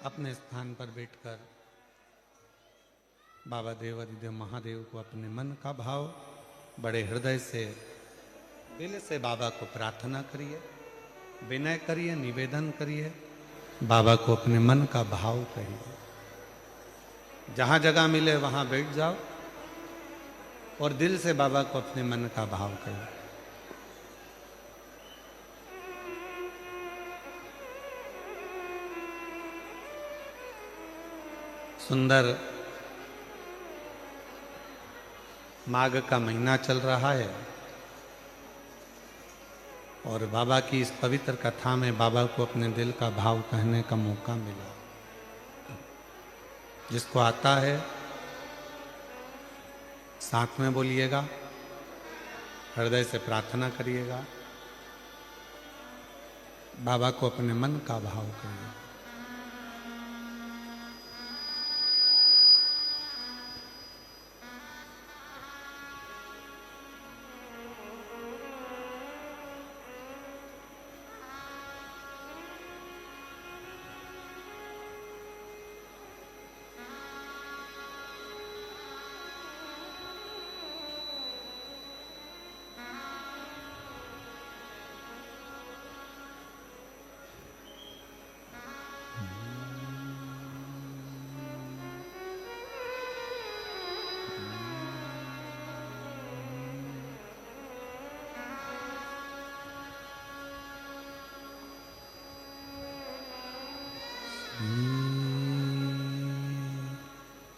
अपने स्थान पर बैठकर बाबा देवादिदेव महादेव को अपने मन का भाव बड़े हृदय से दिल से बाबा को प्रार्थना करिए, विनय करिए, निवेदन करिए, बाबा को अपने मन का भाव कहिए। जहाँ जगह मिले वहाँ बैठ जाओ और दिल से बाबा को अपने मन का भाव कहिए। सुंदर माघ का महीना चल रहा है और बाबा की इस पवित्र कथा में बाबा को अपने दिल का भाव कहने का मौका मिला। जिसको आता है साथ में बोलिएगा, हृदय से प्रार्थना करिएगा, बाबा को अपने मन का भाव करिएगा।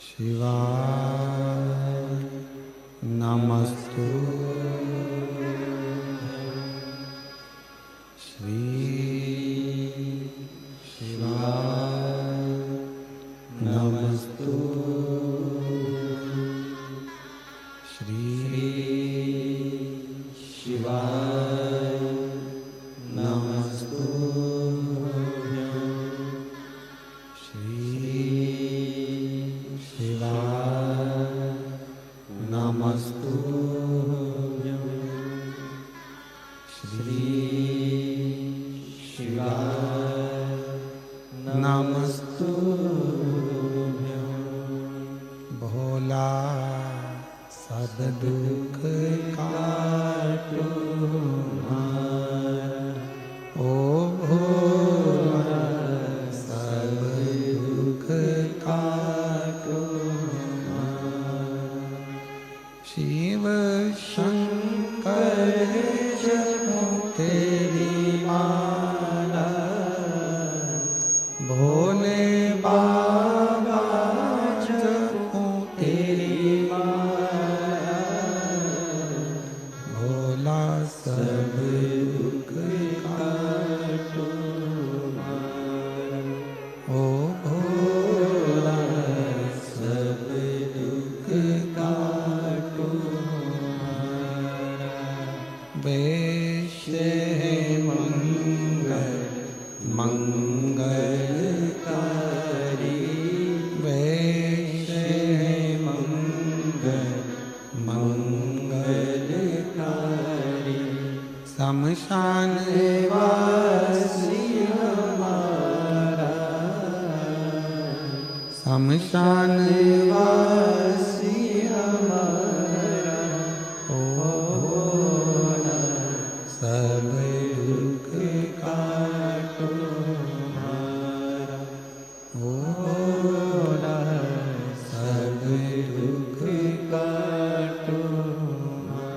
शिवाय नमस्तु श्री शिवाय नमस्तु श्री शिवाय नमस्तु भोला सब दुख काटो ओ भोला सब दुख काटो शिव शंकर जपो तेरी माला भोले बाबा जपो तेरी माला भोला सब दुख काटो ओ भोला सब दुख काटो वैश्य मंगल मंगलकारी वैश्य मंगल मंगलकारी शमशान वासी हमारा शमशान वासी हमारा ओ भोला सब दुख काटो हमारा ओ भोला सब दुख काटो हमारा।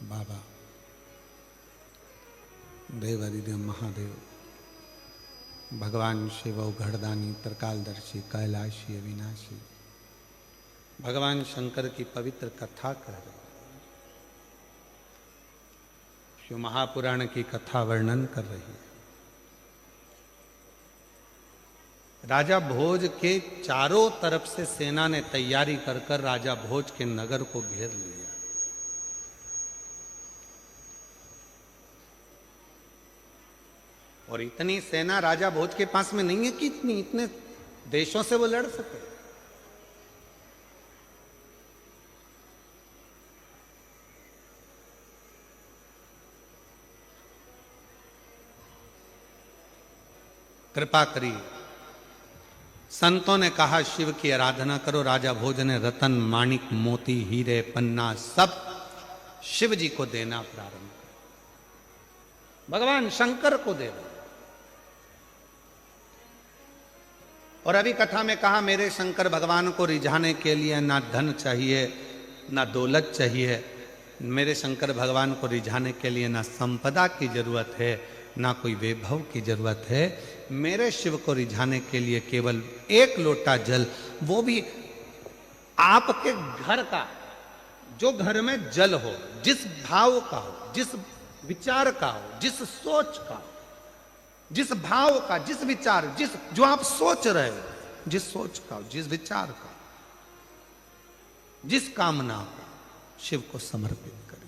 बाबा देवादिदेव महादेव भगवान शिव घड़दानी त्रिकालदर्शी कैलाशी अविनाशी भगवान शंकर की पवित्र कथा कह रहे जो महापुराण की कथा वर्णन कर रही है। राजा भोज के चारों तरफ से सेना ने तैयारी कर कर राजा भोज के नगर को घेर लिया। और इतनी सेना राजा भोज के पास में नहीं है कि इतने देशों से वो लड़ सके। कृपा करिए, संतों ने कहा शिव की आराधना करो। राजा भोज ने रतन, माणिक, मोती, हीरे, पन्ना सब शिव जी को देना प्रारंभ कर, भगवान शंकर को दे दो। और अभी कथा में कहा मेरे शंकर भगवान को रिझाने के लिए ना धन चाहिए, ना दौलत चाहिए। मेरे शंकर भगवान को रिझाने के लिए ना संपदा की जरूरत है, ना कोई वैभव की जरूरत है। मेरे शिव को रिझाने के लिए केवल एक लोटा जल, वो भी आपके घर का, जो घर में जल हो, जिस भाव का हो, जिस विचार का हो, जिस सोच का हो, जिस भाव का, जिस विचार, जो आप सोच रहे हो, जिस सोच का, जिस विचार का, जिस कामना का, शिव को समर्पित करिए।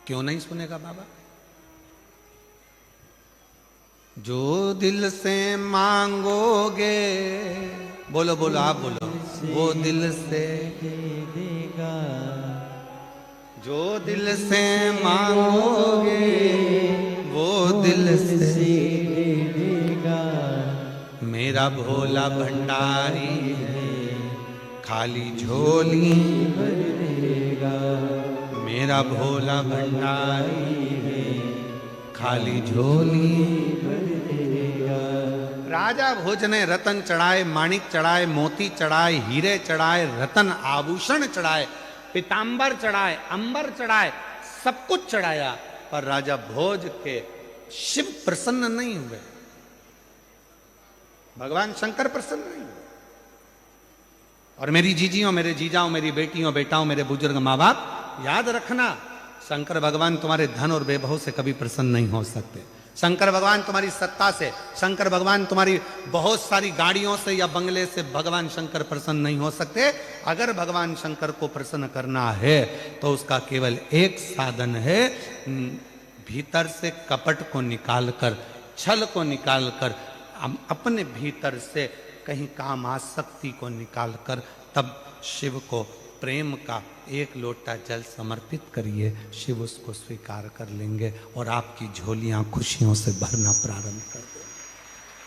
क्यों नहीं सुनेगा बाबा? जो दिल से मांगोगे, बोलो बोलो, आप बोलो, वो दिल से देगा। जो दिल से मांगोगे वो दिल से देगा। मेरा भोला भंडारी है, खाली झोली भर देगा। मेरा भोला भंडारी है, खाली झोली भर देगा। राजा भोज ने रतन चढ़ाए, माणिक चढ़ाए, मोती चढ़ाए, हीरे चढ़ाए, रतन आभूषण चढ़ाए, पीतांबर चढ़ाए, अंबर चढ़ाए, सब कुछ चढ़ाया। पर राजा भोज के शिव प्रसन्न नहीं हुए, भगवान शंकर प्रसन्न नहीं हुए। और मेरी जीजियों, मेरे जीजाओं, मेरी बेटियों, बेटाओं, मेरे बुजुर्ग माँ बाप, याद रखना, शंकर भगवान तुम्हारे धन और वैभव से कभी प्रसन्न नहीं हो सकते। शंकर भगवान तुम्हारी सत्ता से, शंकर भगवान तुम्हारी बहुत सारी गाड़ियों से या बंगले से भगवान शंकर प्रसन्न नहीं हो सकते। अगर भगवान शंकर को प्रसन्न करना है तो उसका केवल एक साधन है, भीतर से कपट को निकालकर, छल को निकालकर, अपने भीतर से कहीं काम आसक्ति को निकालकर तब शिव को प्रेम का एक लोटा जल समर्पित करिए। शिव उसको स्वीकार कर लेंगे और आपकी झोलियां खुशियों से भरना प्रारंभ कर देंगे,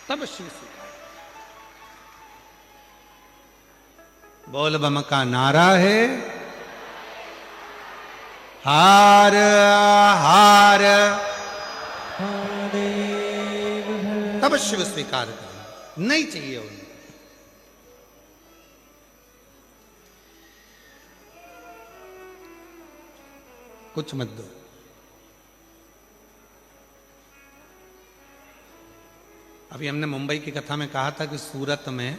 तब शिव स्वीकार। बोल बम का नारा है, हार हार, तब शिव स्वीकार करें। नहीं चाहिए उन्हें। कुछ मत दो। अभी हमने मुंबई की कथा में कहा था कि सूरत में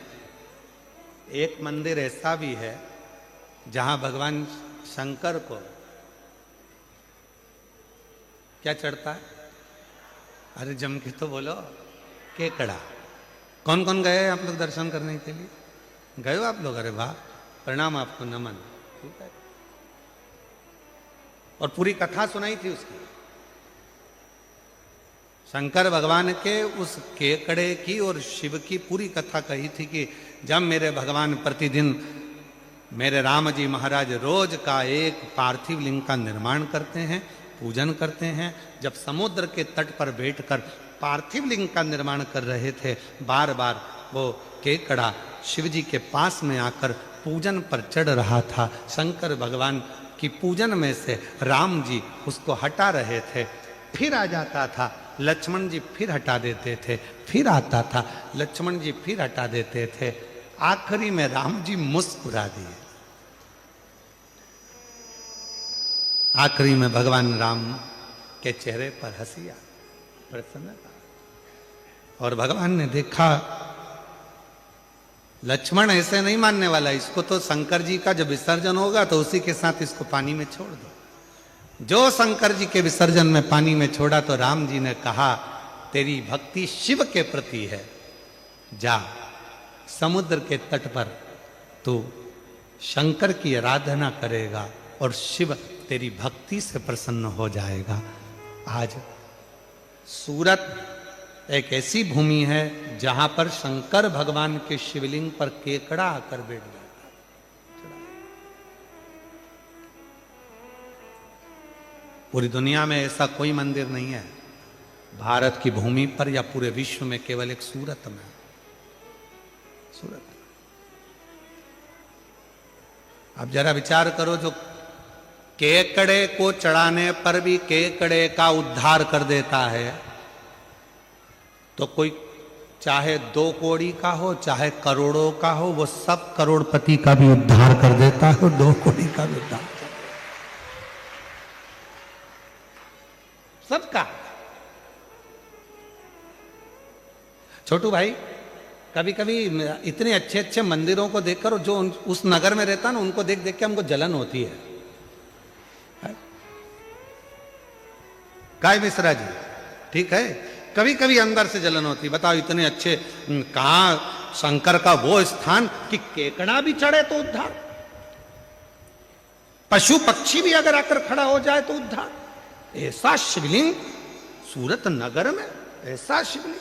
एक मंदिर ऐसा भी है जहां भगवान शंकर को क्या चढ़ता है? अरे जम के तो बोलो, केकड़ा। कौन कौन गए आप लोग दर्शन करने के लिए? गए हो आप लोग? अरे वाह, प्रणाम आपको, नमन। ठीक है। और पूरी कथा सुनाई थी उसकी, शंकर भगवान के उस केकड़े की और शिव की पूरी कथा कही थी कि जब मेरे भगवान प्रतिदिन, मेरे राम जी महाराज रोज का एक पार्थिव लिंग का निर्माण करते हैं, पूजन करते हैं। जब समुद्र के तट पर बैठकर पार्थिव लिंग का निर्माण कर रहे थे, बार बार वो केकड़ा शिव जी के पास में आकर पूजन पर चढ़ रहा था। शंकर भगवान की पूजन में से राम जी उसको हटा रहे थे, फिर आ जाता था, लक्ष्मण जी फिर हटा देते थे, फिर आता था, लक्ष्मण जी फिर हटा देते थे। आखिरी में राम जी मुस्कुरा दिए। आखिरी में भगवान राम के चेहरे पर हंसी आ, प्रसन्नता। और भगवान ने देखा लक्ष्मण ऐसे नहीं मानने वाला, इसको तो शंकर जी का जब विसर्जन होगा तो उसी के साथ इसको पानी में छोड़ दो। जो शंकर जी के विसर्जन में पानी में छोड़ा तो राम जी ने कहा तेरी भक्ति शिव के प्रति है, जा समुद्र के तट पर तू शंकर की आराधना करेगा और शिव तेरी भक्ति से प्रसन्न हो जाएगा। आज सूरत एक ऐसी भूमि है जहां पर शंकर भगवान के शिवलिंग पर केकड़ा आकर बैठ जाता है। पूरी दुनिया में ऐसा कोई मंदिर नहीं है, भारत की भूमि पर या पूरे विश्व में केवल एक सूरत में। सूरत, अब जरा विचार करो, जो केकड़े को चढ़ाने पर भी केकड़े का उद्धार कर देता है, तो कोई चाहे 2 कौड़ी का हो चाहे करोड़ों का हो, वो सब करोड़पति का भी उद्धार कर देता है, 2 कौड़ी का भी उद्धार सबका। छोटू भाई, कभी कभी इतने अच्छे अच्छे मंदिरों को देखकर जो उस नगर में रहता ना, उनको देख देख के हमको जलन होती है। काय मिश्रा जी, ठीक है, कभी कभी अंदर से जलन होती। बताओ इतने अच्छे, कहां शंकर का वो स्थान कि केकड़ा भी चढ़े तो उद्धार, पशु पक्षी भी अगर आकर खड़ा हो जाए तो उद्धार। ऐसा शिवलिंग सूरत नगर में, ऐसा शिवलिंग।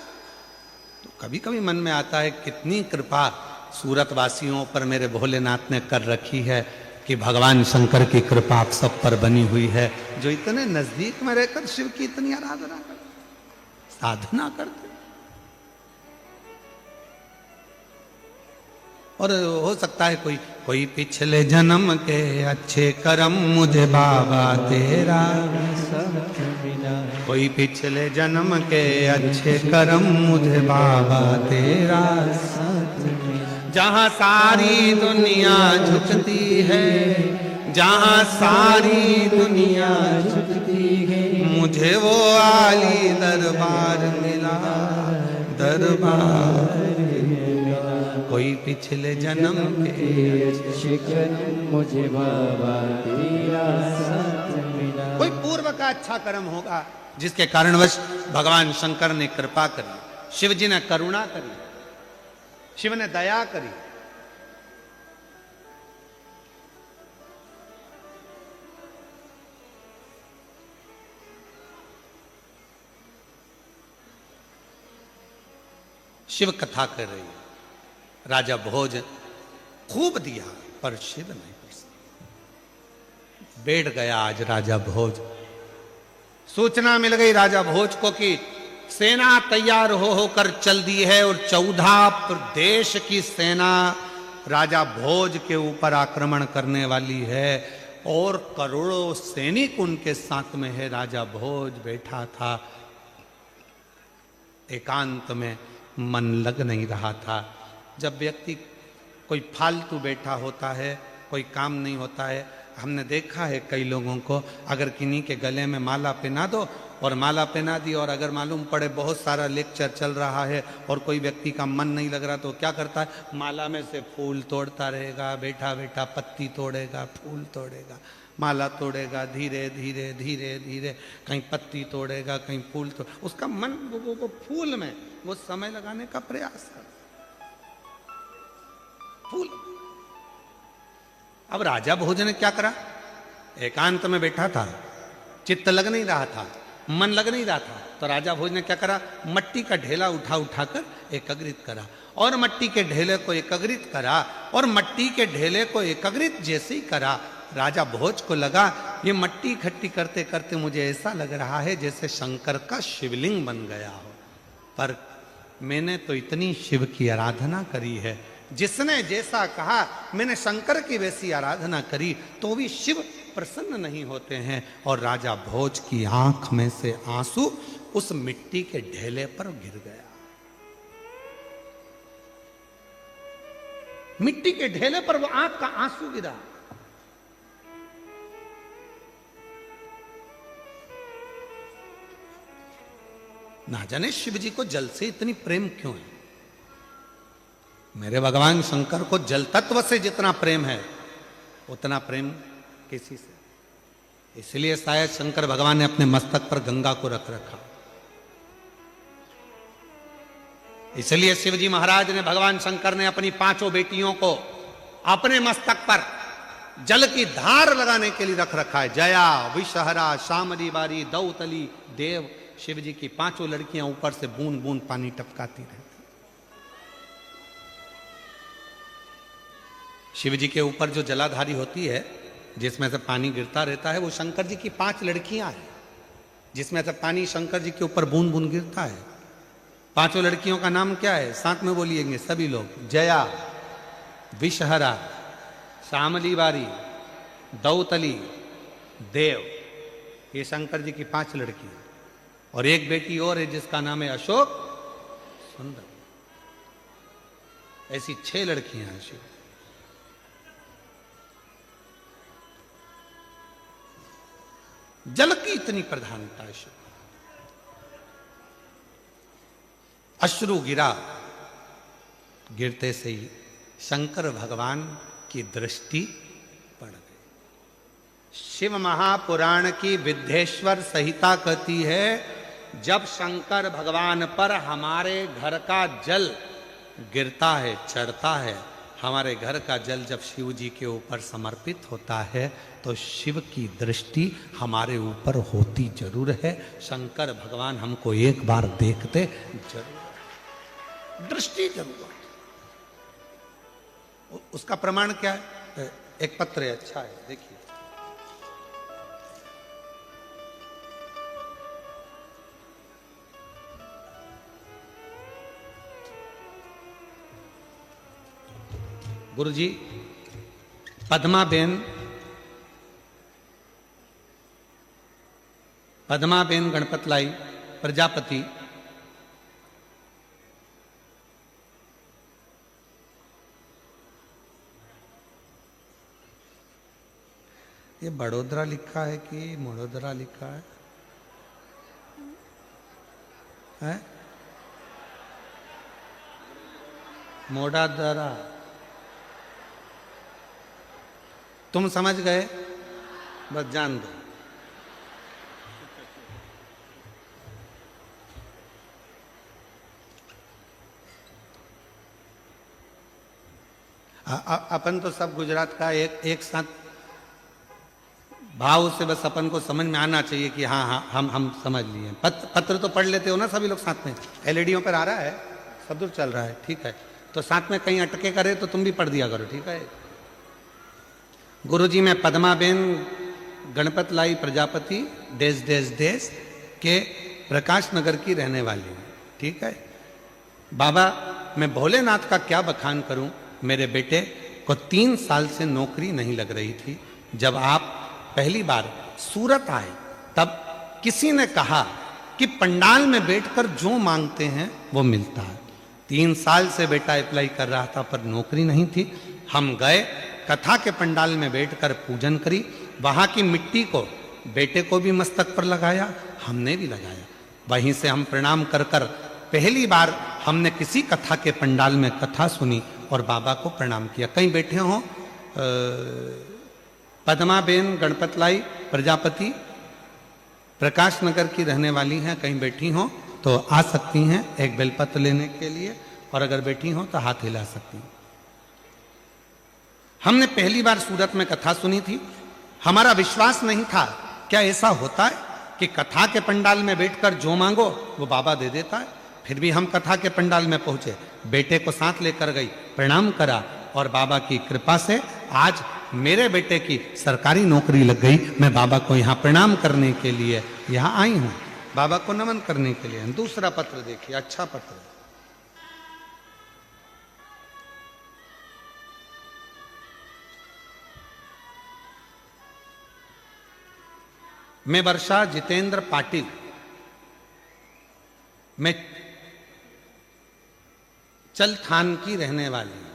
तो कभी कभी मन में आता है कितनी कृपा सूरत वासियों पर मेरे भोलेनाथ ने कर रखी है, कि भगवान शंकर की कृपा आप सब पर बनी हुई है, जो इतने नजदीक में रहकर शिव की इतनी आराधना करते, साधना करते। और हो सकता है कोई पिछले जन्म के अच्छे कर्म मुझे बाबा तेरा, कोई पिछले जन्म के अच्छे कर्म मुझे बाबा तेरा, जहां सारी दुनिया झुकती है, जहां सारी दुनिया झुकती है, मुझे वो आली दरबार मिला, दरबार कोई पिछले जन्म के अच्छे कर्म मुझे बाबा तेरा साथ मिला। कोई पूर्व का अच्छा कर्म होगा जिसके कारणवश भगवान शंकर ने कृपा करी, शिव जी ने करुणा करी, शिव ने दया करी। शिव कथा कर रही है, राजा भोज खूब दिया पर शिव नहीं प्रसन्न। बैठ गया आज राजा भोज। सूचना मिल गई राजा भोज को कि सेना तैयार होकर चल दी है और 14 प्रदेश की सेना राजा भोज के ऊपर आक्रमण करने वाली है, और करोड़ों सैनिक उनके साथ में है। राजा भोज बैठा था, एकांत में मन लग नहीं रहा था। जब व्यक्ति कोई फालतू बैठा होता है, कोई काम नहीं होता है, हमने देखा है कई लोगों को, अगर किन्हीं के गले में माला पहना दो और माला पहना दी, और अगर मालूम पड़े बहुत सारा लेक्चर चल रहा है और कोई व्यक्ति का मन नहीं लग रहा, तो क्या करता है, माला में से फूल तोड़ता रहेगा, बैठा बैठा पत्ती तोड़ेगा, फूल तोड़ेगा, माला तोड़ेगा, धीरे धीरे धीरे धीरे, कहीं पत्ती तोड़ेगा, कहीं फूल तोड़, उसका मन वो फूल में वो समय लगाने का प्रयास कर फूल। अब राजा भोज ने क्या करा, एकांत में बैठा था, चित्त लग नहीं रहा था, मन लग नहीं रहा था, तो राजा भोज ने क्या करा, मट्टी का ढेला उठाकर एकत्रित करा, और मट्टी के ढेले को एकत्रित करा, और मट्टी के ढेले को एकत्रित जैसे ही करा, राजा भोज को लगा ये मट्टी इकट्ठी करते करते मुझे ऐसा लग रहा है जैसे शंकर का शिवलिंग बन गया हो। पर मैंने तो इतनी शिव की आराधना करी है, जिसने जैसा कहा मैंने शंकर की वैसी आराधना करी, तो भी शिव प्रसन्न नहीं होते हैं। और राजा भोज की आंख में से आंसू उस मिट्टी के ढेले पर गिर गया। मिट्टी के ढेले पर वो आंख का आंसू गिरा। ना जाने शिव जी को जल से इतनी प्रेम क्यों है। मेरे भगवान शंकर को जल तत्व से जितना प्रेम है उतना प्रेम किसी से, इसलिए शायद शंकर भगवान ने अपने मस्तक पर गंगा को रख रखा। इसलिए शिवजी महाराज ने, भगवान शंकर ने अपनी 5 बेटियों को अपने मस्तक पर जल की धार लगाने के लिए रख रखा है। जया, विषहरा, शामली बारी, दौतली, देव। शिवजी की 5 लड़कियां ऊपर से बूंद बूंद पानी टपकाती रहती। शिवजी के ऊपर जो जलाधारी होती है, जिसमें से पानी गिरता रहता है, वो शंकर जी की 5 लड़कियां हैं, जिसमें से पानी शंकर जी के ऊपर बूंद बूंद गिरता है। 5 लड़कियों का नाम क्या है? साथ में बोलिएंगे सभी लोग। जया, विषहरा, श्यामली बारी, दौतली, देव। ये शंकर जी की 5 लड़की, और एक बेटी और है जिसका नाम है अशोक सुंदर। ऐसी 6 लड़कियां हैं शिव। जल की इतनी प्रधानता है शिव। अश्रु गिरा, गिरते से ही शंकर भगवान की दृष्टि पड़ गई। शिव महापुराण की विद्येश्वर संहिता कहती है, जब शंकर भगवान पर हमारे घर का जल गिरता है, चढ़ता है, हमारे घर का जल जब शिव जी के ऊपर समर्पित होता है, तो शिव की दृष्टि हमारे ऊपर होती जरूर है। शंकर भगवान हमको एक बार देखते जरूर, दृष्टि जरूर। उसका प्रमाण क्या है? एक पत्र है, अच्छा है, देखिए। गुरुजी, पद्माबेन गणपतलाई प्रजापति ये बड़ोदरा लिखा है कि मोड़ोदरा लिखा है? है? मोड़ादरा। तुम समझ गए, बस जान दो। अपन तो सब गुजरात का एक साथ भाव से, बस अपन को समझ में आना चाहिए कि हाँ हाँ हम समझ लिए। पत्र तो पढ़ लेते हो ना सभी लोग साथ में? एलईडीओं पर आ रहा है, सब दूर चल रहा है, ठीक है। तो साथ में कहीं अटके करे तो तुम भी पढ़ दिया करो, ठीक है। गुरुजी, मैं पद्माबेन गणपतलाई प्रजापति देश देश देश के प्रकाश नगर की रहने वाली हूँ, ठीक है। बाबा, मैं भोलेनाथ का क्या बखान करूं। मेरे बेटे को 3 साल से नौकरी नहीं लग रही थी। जब आप पहली बार सूरत आए, तब किसी ने कहा कि पंडाल में बैठकर जो मांगते हैं वो मिलता है। 3 साल से बेटा अप्लाई कर रहा था, पर नौकरी नहीं थी। हम गए, कथा के पंडाल में बैठकर पूजन करी। वहां की मिट्टी को बेटे को भी मस्तक पर लगाया, हमने भी लगाया। वहीं से हम प्रणाम कर कर पहली बार हमने किसी कथा के पंडाल में कथा सुनी और बाबा को प्रणाम किया। कहीं बैठे हो पद्माबेन गणपतलाई प्रजापति प्रकाश नगर की रहने वाली हैं, कहीं बैठी हो तो आ सकती हैं एक बेलपत्र लेने के लिए, और अगर बैठी हो तो हाथ हिला सकती हैं। हमने पहली बार सूरत में कथा सुनी थी। हमारा विश्वास नहीं था, क्या ऐसा होता है कि कथा के पंडाल में बैठकर जो मांगो वो बाबा दे देता है। फिर भी हम कथा के पंडाल में पहुंचे, बेटे को साथ लेकर गई, प्रणाम करा, और बाबा की कृपा से आज मेरे बेटे की सरकारी नौकरी लग गई। मैं बाबा को यहाँ प्रणाम करने के लिए यहाँ आई हूँ, बाबा को नमन करने के लिए। दूसरा पत्र देखिए, अच्छा पत्र है। मैं वर्षा जितेंद्र पाटिल, मैं चलथान की रहने वाली हूं।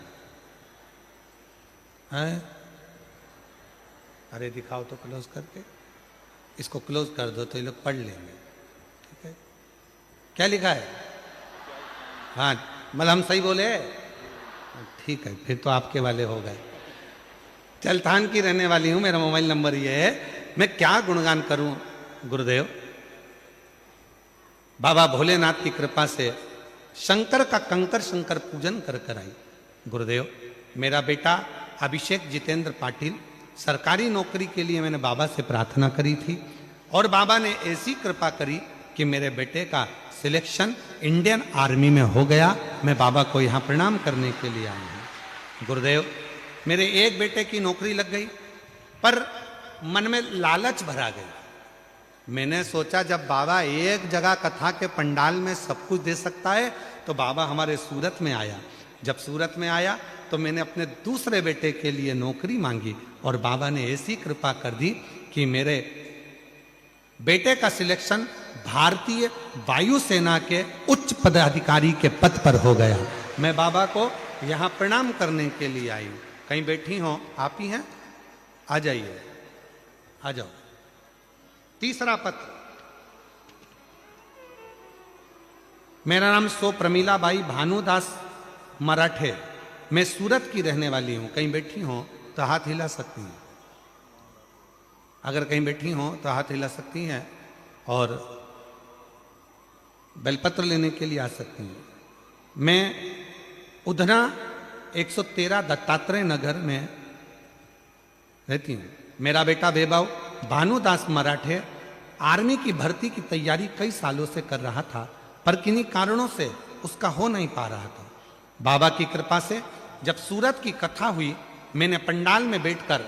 अरे दिखाओ तो क्लोज करके, इसको क्लोज कर दो तो ये लोग पढ़ लेंगे, ठीक है। क्या लिखा है? हाँ, मतलब हम सही बोले? ठीक है, फिर तो आपके वाले हो गए। चलथान की रहने वाली हूं, मेरा मोबाइल नंबर ये है। मैं क्या गुणगान करूं गुरुदेव। बाबा भोलेनाथ की कृपा से शंकर का कंकर शंकर पूजन कर कर आई। गुरुदेव, मेरा बेटा अभिषेक जितेंद्र पाटिल, सरकारी नौकरी के लिए मैंने बाबा से प्रार्थना करी थी और बाबा ने ऐसी कृपा करी कि मेरे बेटे का सिलेक्शन इंडियन आर्मी में हो गया। मैं बाबा को यहाँ प्रणाम करने के लिए आया हूँ। गुरुदेव, मेरे एक बेटे की नौकरी लग गई, पर मन में लालच भरा गया। मैंने सोचा जब बाबा एक जगह कथा के पंडाल में सब कुछ दे सकता है तो बाबा हमारे सूरत में आया। जब सूरत में आया तो मैंने अपने दूसरे बेटे के लिए नौकरी मांगी और बाबा ने ऐसी कृपा कर दी कि मेरे बेटे का सिलेक्शन भारतीय वायुसेना के उच्च पदाधिकारी के पद पर हो गया। मैं बाबा को यहाँ प्रणाम करने के लिए आई हूँ। कहीं बैठी हो आप ही हैं, आ जाइए, आ जाओ। तीसरा पत्र। मेरा नाम सो प्रमीला बाई भानुदास मराठे, मैं सूरत की रहने वाली हूं। कहीं बैठी हो तो हाथ हिला सकती हैं, अगर कहीं बैठी हो तो हाथ हिला सकती हैं और बेलपत्र लेने के लिए आ सकती हैं। मैं उधना 113 दत्तात्रेय नगर में रहती हूँ। मेरा बेटा वैभव भानुदास मराठे आर्मी की भर्ती की तैयारी कई सालों से कर रहा था, पर किन्हीं कारणों से उसका हो नहीं पा रहा था। बाबा की कृपा से जब सूरत की कथा हुई, मैंने पंडाल में बैठकर,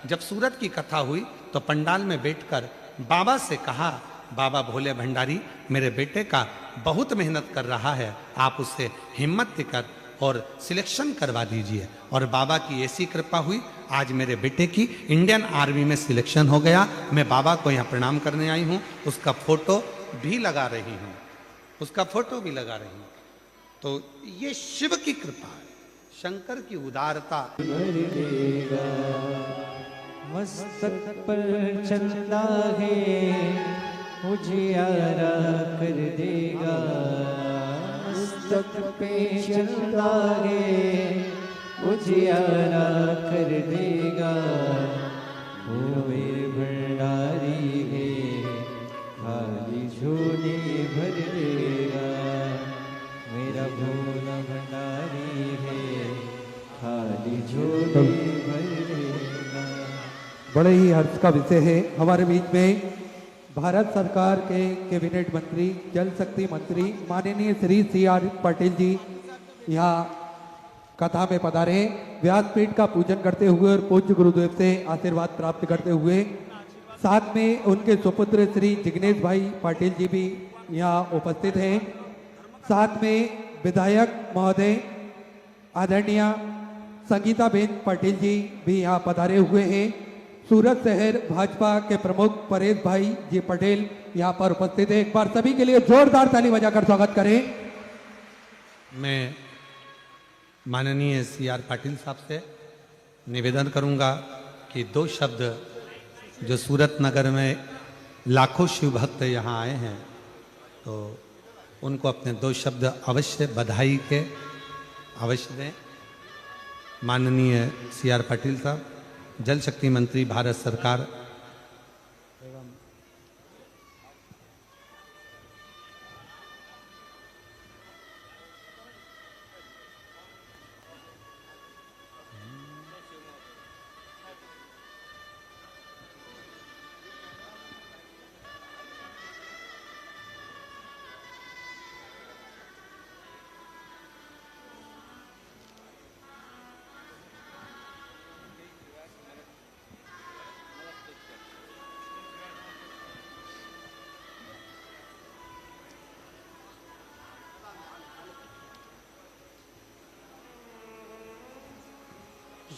जब सूरत की कथा हुई तो पंडाल में बैठकर बाबा से कहा, बाबा भोले भंडारी, मेरे बेटे का बहुत मेहनत कर रहा है, आप उससे हिम्मत देकर और सिलेक्शन करवा दीजिए। और बाबा की ऐसी कृपा हुई, आज मेरे बेटे की इंडियन आर्मी में सिलेक्शन हो गया। मैं बाबा को यहाँ प्रणाम करने आई हूँ, उसका फोटो भी लगा रही हूँ, उसका फोटो भी लगा रही हूँ। तो ये शिव की कृपा है, शंकर की उदारता। मस्तक पर चंदा है उजियारा कर देगा, मस्तक पे चंदा है उजियारा कर देगा। वो मेरे भंडारी है खाली झोली भर देगा, मेरा भोला भंडारी है खाली झोली भर देगा। बड़े ही हर्ष का विषय है। हमारे बीच में भारत सरकार के कैबिनेट मंत्री, जल शक्ति मंत्री माननीय श्री CR पाटिल जी यहाँ कथा में पधारे, व्यासपीठ का पूजन करते हुए और पूज्य गुरुदेव से आशीर्वाद प्राप्त करते हुए, साथ में उनके सुपुत्र श्री जिग्नेश भाई पाटिल जी भी यहाँ उपस्थित हैं। साथ में विधायक महोदय आदरणीय संगीता बेन पाटिल जी भी यहाँ पधारे हुए हैं। सूरत शहर भाजपा के प्रमुख परेश भाई जी पटेल यहाँ पर उपस्थित है। एक बार सभी के लिए जोरदार ताली बजाकर स्वागत करें। मैं माननीय CR पाटिल साहब से निवेदन करूंगा कि 2 शब्द, जो सूरत नगर में लाखों शिव भक्त यहाँ आए हैं, तो उनको अपने 2 शब्द अवश्य बधाई के अवश्य दें। माननीय CR पाटिल साहब, जल शक्ति मंत्री भारत सरकार,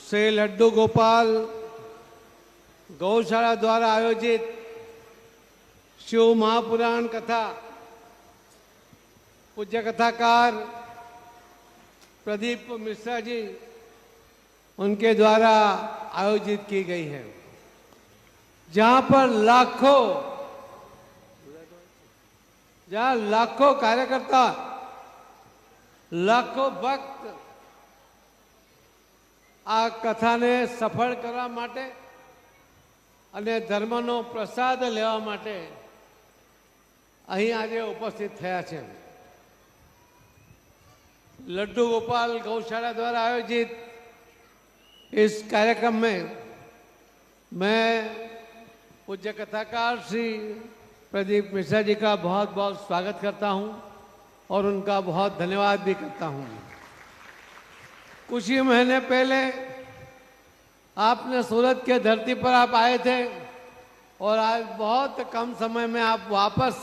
श्री लड्डू गोपाल गौशाला द्वारा आयोजित शिव महापुराण कथा पूज्य कथाकार प्रदीप मिश्रा जी उनके द्वारा आयोजित की गई है, जहां पर लाखों कार्यकर्ता, लाखों भक्त આ કથાને સફળ કરવા માટે અને ધર્મનો પ્રસાદ લેવા માટે અહીં આજે ઉપસ્થિત થયા છે। लड्डू गोपाल गौशाला द्वारा आयोजित इस कार्यक्रम में मैं पूज्य कथाकार श्री प्रदीप मिश्रा जी का बहुत बहुत स्वागत करता हूं और उनका बहुत धन्यवाद भी करता हूं। कुछ ही महीने पहले आपने सूरत के धरती पर आप आए थे और आज बहुत कम समय में आप वापस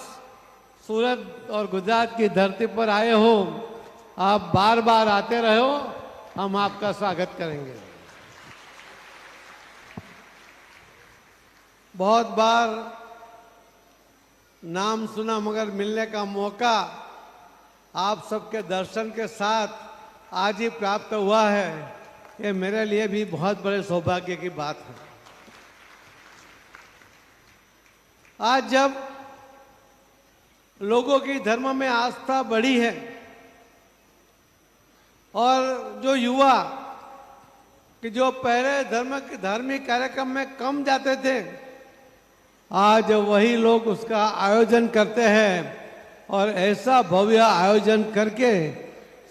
सूरत और गुजरात की धरती पर आए हो। आप बार बार आते रहो, हम आपका स्वागत करेंगे। बहुत बार नाम सुना मगर मिलने का मौका आप सबके दर्शन के साथ आज ही प्राप्त हुआ है, ये मेरे लिए भी बहुत बड़े सौभाग्य की बात है। आज जब लोगों की धर्म में आस्था बढ़ी है और जो युवा कि जो पहले धार्मिक कार्यक्रम में कम जाते थे, आज वही लोग उसका आयोजन करते हैं और ऐसा भव्य आयोजन करके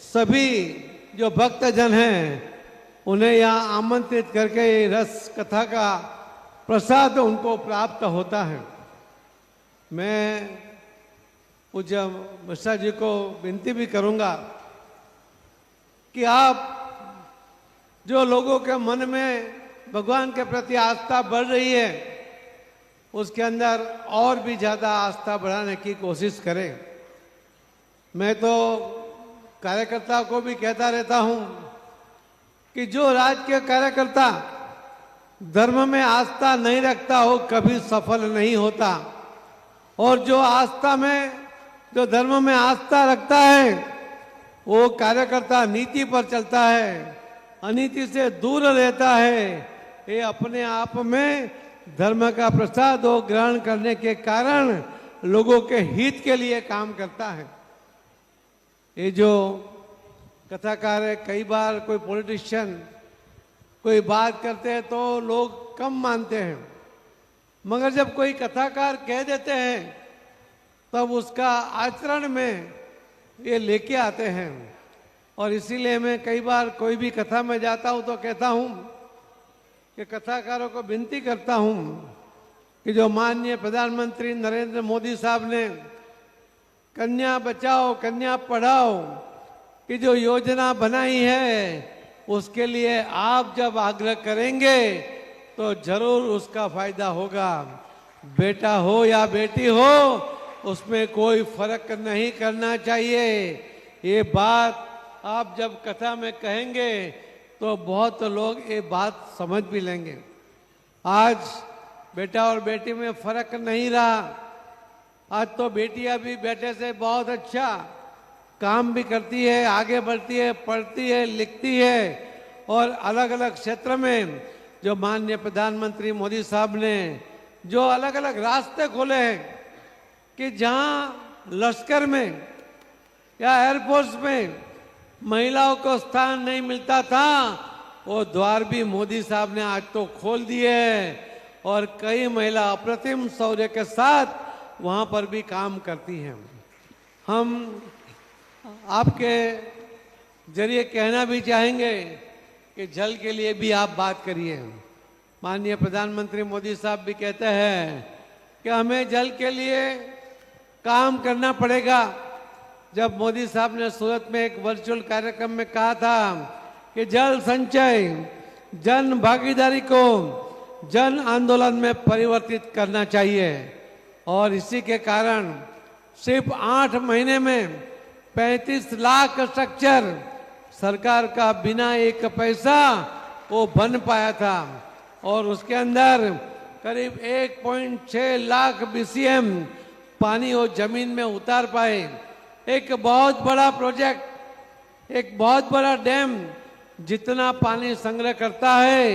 सभी जो भक्तजन हैं उन्हें यहाँ आमंत्रित करके ये रस कथा का प्रसाद उनको प्राप्त होता है। मैं पूज्य मिश्रा जी को विनती भी करूँगा कि आप जो लोगों के मन में भगवान के प्रति आस्था बढ़ रही है उसके अंदर और भी ज़्यादा आस्था बढ़ाने की कोशिश करें। मैं तो कार्यकर्ताओं को भी कहता रहता हूँ कि जो राजकीय कार्यकर्ता धर्म में आस्था नहीं रखता हो कभी सफल नहीं होता, और जो आस्था में जो धर्म में आस्था रखता है वो कार्यकर्ता नीति पर चलता है, अनीति से दूर रहता है। ये अपने आप में धर्म का प्रसाद और ग्रहण करने के कारण लोगों के हित के लिए काम करता है। ये जो कथाकार है, कई बार कोई पॉलिटिशियन कोई बात करते हैं तो लोग कम मानते हैं, मगर जब कोई कथाकार कह देते हैं तब उसका आचरण में ये लेके आते हैं। और इसीलिए मैं कई बार कोई भी कथा में जाता हूँ तो कहता हूँ कि कथाकारों को विनती करता हूँ कि जो माननीय प्रधानमंत्री नरेंद्र मोदी साहब ने कन्या बचाओ कन्या पढ़ाओ की जो योजना बनाई है उसके लिए आप जब आग्रह करेंगे तो जरूर उसका फायदा होगा। बेटा हो या बेटी हो उसमें कोई फर्क नहीं करना चाहिए। ये बात आप जब कथा में कहेंगे तो बहुत लोग ये बात समझ भी लेंगे। आज बेटा और बेटी में फर्क नहीं रहा। आज तो बेटियां भी बेटे से बहुत अच्छा काम भी करती है, आगे बढ़ती है, पढ़ती है, लिखती है, और अलग अलग क्षेत्र में जो माननीय प्रधानमंत्री मोदी साहब ने जो अलग अलग रास्ते खोले हैं कि जहां लश्कर में या एयरफोर्स में महिलाओं को स्थान नहीं मिलता था वो द्वार भी मोदी साहब ने आज तो खोल दिए हैं और कई महिला अप्रतिम शौर्य के साथ वहां पर भी काम करती हैं। हम आपके जरिए कहना भी चाहेंगे कि जल के लिए भी आप बात करिए। माननीय प्रधानमंत्री मोदी साहब भी कहते हैं कि हमें जल के लिए काम करना पड़ेगा। जब मोदी साहब ने सूरत में एक वर्चुअल कार्यक्रम में कहा था कि जल संचय जन भागीदारी को जन आंदोलन में परिवर्तित करना चाहिए, और इसी के कारण सिर्फ 8 महीने में 35 लाख स्ट्रक्चर सरकार का बिना एक पैसा वो बन पाया था, और उसके अंदर करीब 1.6 लाख BCM पानी वो जमीन में उतार पाए। एक बहुत बड़ा प्रोजेक्ट, एक बहुत बड़ा डैम जितना पानी संग्रह करता है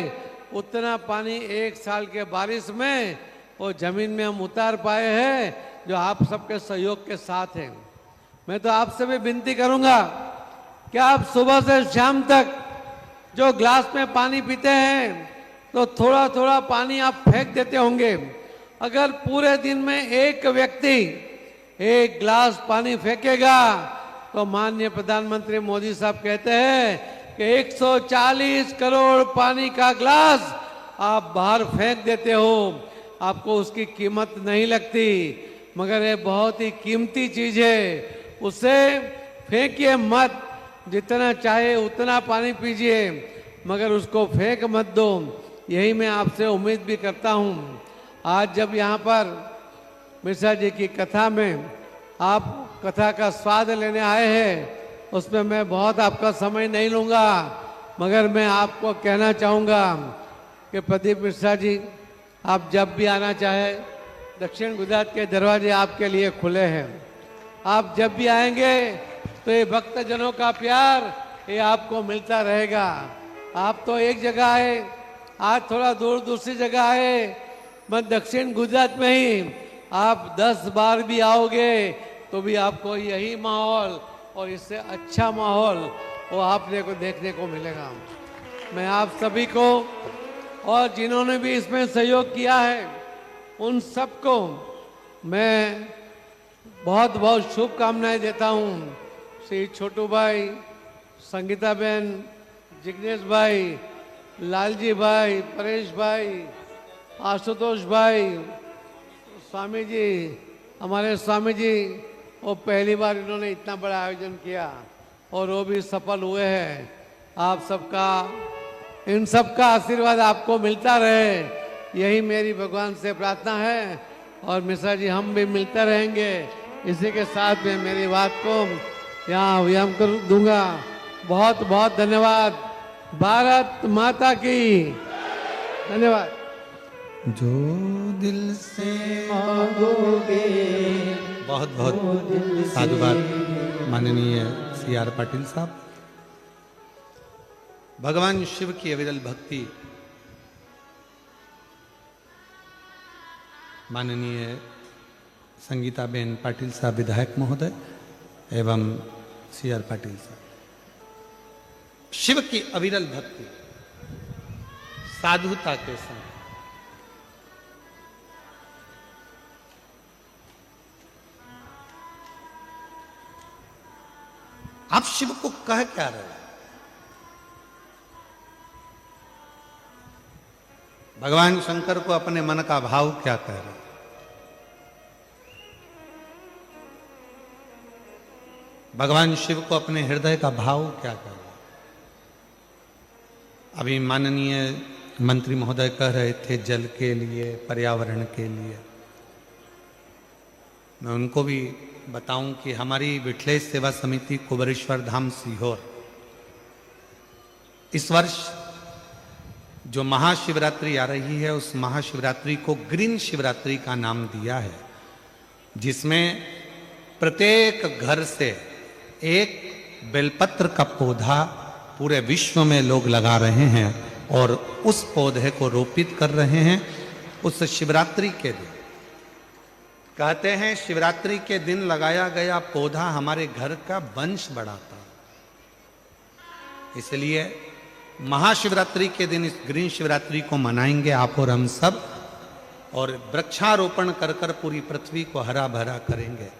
उतना पानी एक साल के बारिश में वो जमीन में हम उतार पाए हैं, जो आप सबके सहयोग के साथ है। मैं तो आपसे भी विनती करूंगा कि आप सुबह से शाम तक जो ग्लास में पानी पीते हैं तो थोड़ा थोड़ा पानी आप फेंक देते होंगे। अगर पूरे दिन में एक व्यक्ति एक गिलास पानी फेंकेगा तो माननीय प्रधानमंत्री मोदी साहब कहते हैं कि 140 करोड़ पानी का गिलास आप बाहर फेंक देते हो, आपको उसकी कीमत नहीं लगती, मगर ये बहुत ही कीमती चीज है, उसे फेंकिए मत, जितना चाहे उतना पानी पीजिए मगर उसको फेंक मत दो। यही मैं आपसे उम्मीद भी करता हूँ। आज जब यहाँ पर मिश्रा जी की कथा में आप कथा का स्वाद लेने आए हैं, उसमें मैं बहुत आपका समय नहीं लूँगा, मगर मैं आपको कहना चाहूँगा कि प्रदीप मिश्रा जी, आप जब भी आना चाहे दक्षिण गुजरात के दरवाजे आपके लिए खुले हैं। आप जब भी आएंगे तो ये भक्तजनों का प्यार ये आपको मिलता रहेगा। आप तो एक जगह आए, आज थोड़ा दूर दूसरी जगह आए, मैं दक्षिण गुजरात में ही आप 10 बार भी आओगे तो भी आपको यही माहौल और इससे अच्छा माहौल वो आपने को देखने को मिलेगा। मैं आप सभी को और जिन्होंने भी इसमें सहयोग किया है उन सबको मैं बहुत बहुत शुभकामनाएं देता हूँ। श्री छोटू भाई, संगीता बहन, जिग्नेश भाई, लालजी भाई, परेश भाई, आशुतोष भाई, स्वामी जी, हमारे स्वामी जी, वो पहली बार इन्होंने इतना बड़ा आयोजन किया और वो भी सफल हुए हैं। आप सबका, इन सबका आशीर्वाद आपको मिलता रहे, यही मेरी भगवान से प्रार्थना है और मिश्रा जी हम भी मिलते रहेंगे। इसी के साथ में मेरी बात को यहाँ विराम कर दूंगा। बहुत बहुत धन्यवाद। भारत माता की धन्यवाद। जो दिल से मांगोगे बहुत बहुत साधुवाद माननीय CR पाटिल साहब। भगवान शिव की अविरल भक्ति माननीय संगीता बेन पाटिल साहब विधायक महोदय एवं CR पाटिल साहब। शिव की अविरल भक्ति साधुता के संग आप शिव को कह क्या रहे हैं? भगवान शंकर को अपने मन का भाव क्या कह रहे हैं? भगवान शिव को अपने हृदय का भाव क्या कह रहे हैं? अभी माननीय मंत्री महोदय कह रहे थे जल के लिए, पर्यावरण के लिए। मैं उनको भी बताऊं कि हमारी विठलेश सेवा समिति कुबरेश्वर धाम सीहोर इस वर्ष जो महाशिवरात्रि आ रही है उस महाशिवरात्रि को ग्रीन शिवरात्रि का नाम दिया है, जिसमें प्रत्येक घर से एक बेलपत्र का पौधा पूरे विश्व में लोग लगा रहे हैं और उस पौधे को रोपित कर रहे हैं उस शिवरात्रि के दिन। कहते हैं शिवरात्रि के दिन लगाया गया पौधा हमारे घर का वंश बढ़ाता, इसलिए महाशिवरात्रि के दिन इस ग्रीन शिवरात्रि को मनाएंगे आप और हम सब, और वृक्षारोपण कर कर पूरी पृथ्वी को हरा भरा करेंगे।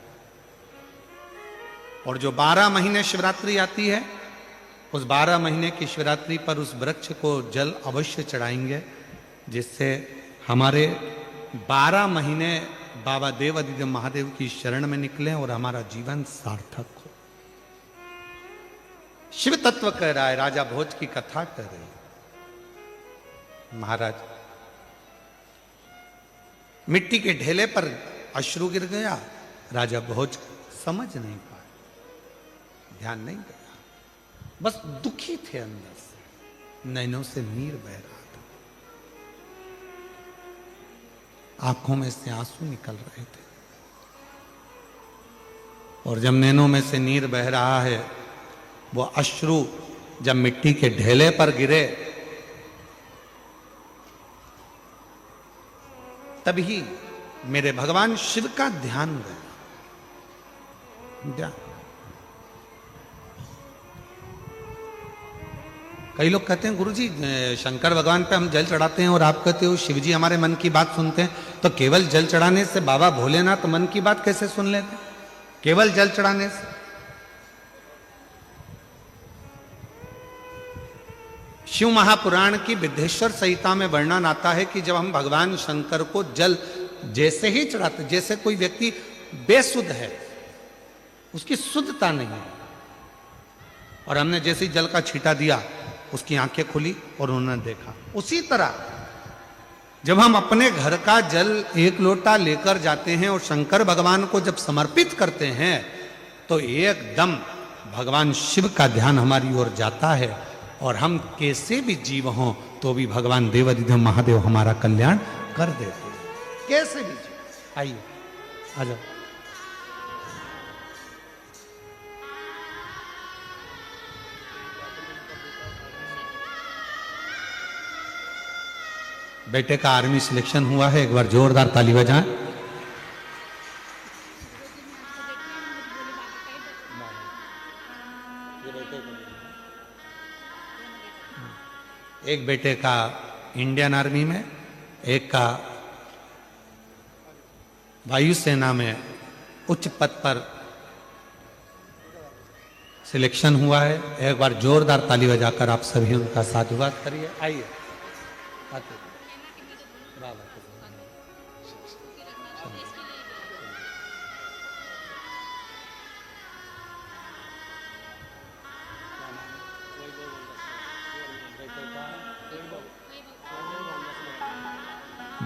और जो 12 महीने शिवरात्रि आती है उस 12 महीने की शिवरात्रि पर उस वृक्ष को जल अवश्य चढ़ाएंगे, जिससे हमारे 12 महीने बाबा देव अधिदेव महादेव की शरण में निकले और हमारा जीवन सार्थक हो। शिव तत्व कह रहा है, राजा भोज की कथा कह रही है। महाराज मिट्टी के ढेले पर अश्रु गिर गया, राजा भोज समझ नहीं पाए, ध्यान नहीं गया, बस दुखी थे अंदर से, नैनों से नीर बह रहा था, आंखों में से आंसू निकल रहे थे। और जब नैनों में से नीर बह रहा है, वो अश्रु जब मिट्टी के ढेले पर गिरे तभी मेरे भगवान शिव का ध्यान गया। कई लोग कहते हैं गुरुजी शंकर भगवान पे हम जल चढ़ाते हैं और आप कहते हो शिव जी हमारे मन की बात सुनते हैं, तो केवल जल चढ़ाने से बाबा भोलेनाथ मन की बात कैसे सुन लेते? केवल जल चढ़ाने से? शिव महापुराण की विद्धेश्वर संहिता में वर्णन आता है कि जब हम भगवान शंकर को जल जैसे ही चढ़ाते, जैसे कोई व्यक्ति बेसुध है, उसकी शुद्धता नहीं है, और हमने जैसे ही जल का छींटा दिया उसकी आंखें खुली और उन्होंने देखा, उसी तरह जब हम अपने घर का जल एक लोटा लेकर जाते हैं और शंकर भगवान को जब समर्पित करते हैं तो एकदम भगवान शिव का ध्यान हमारी ओर जाता है, और हम कैसे भी जीव हों तो भी भगवान देवाधिदेव महादेव हमारा कल्याण कर देते हैं, कैसे भी जीव। आइए आ जाओ। बेटे का आर्मी सिलेक्शन हुआ है, एक बार जोरदार ताली बजाएं। एक बेटे का इंडियन आर्मी में, एक का वायुसेना में उच्च पद पर सिलेक्शन हुआ है। एक बार जोरदार ताली बजाकर आप सभी उनका साधुवाद करिए। आइए आते।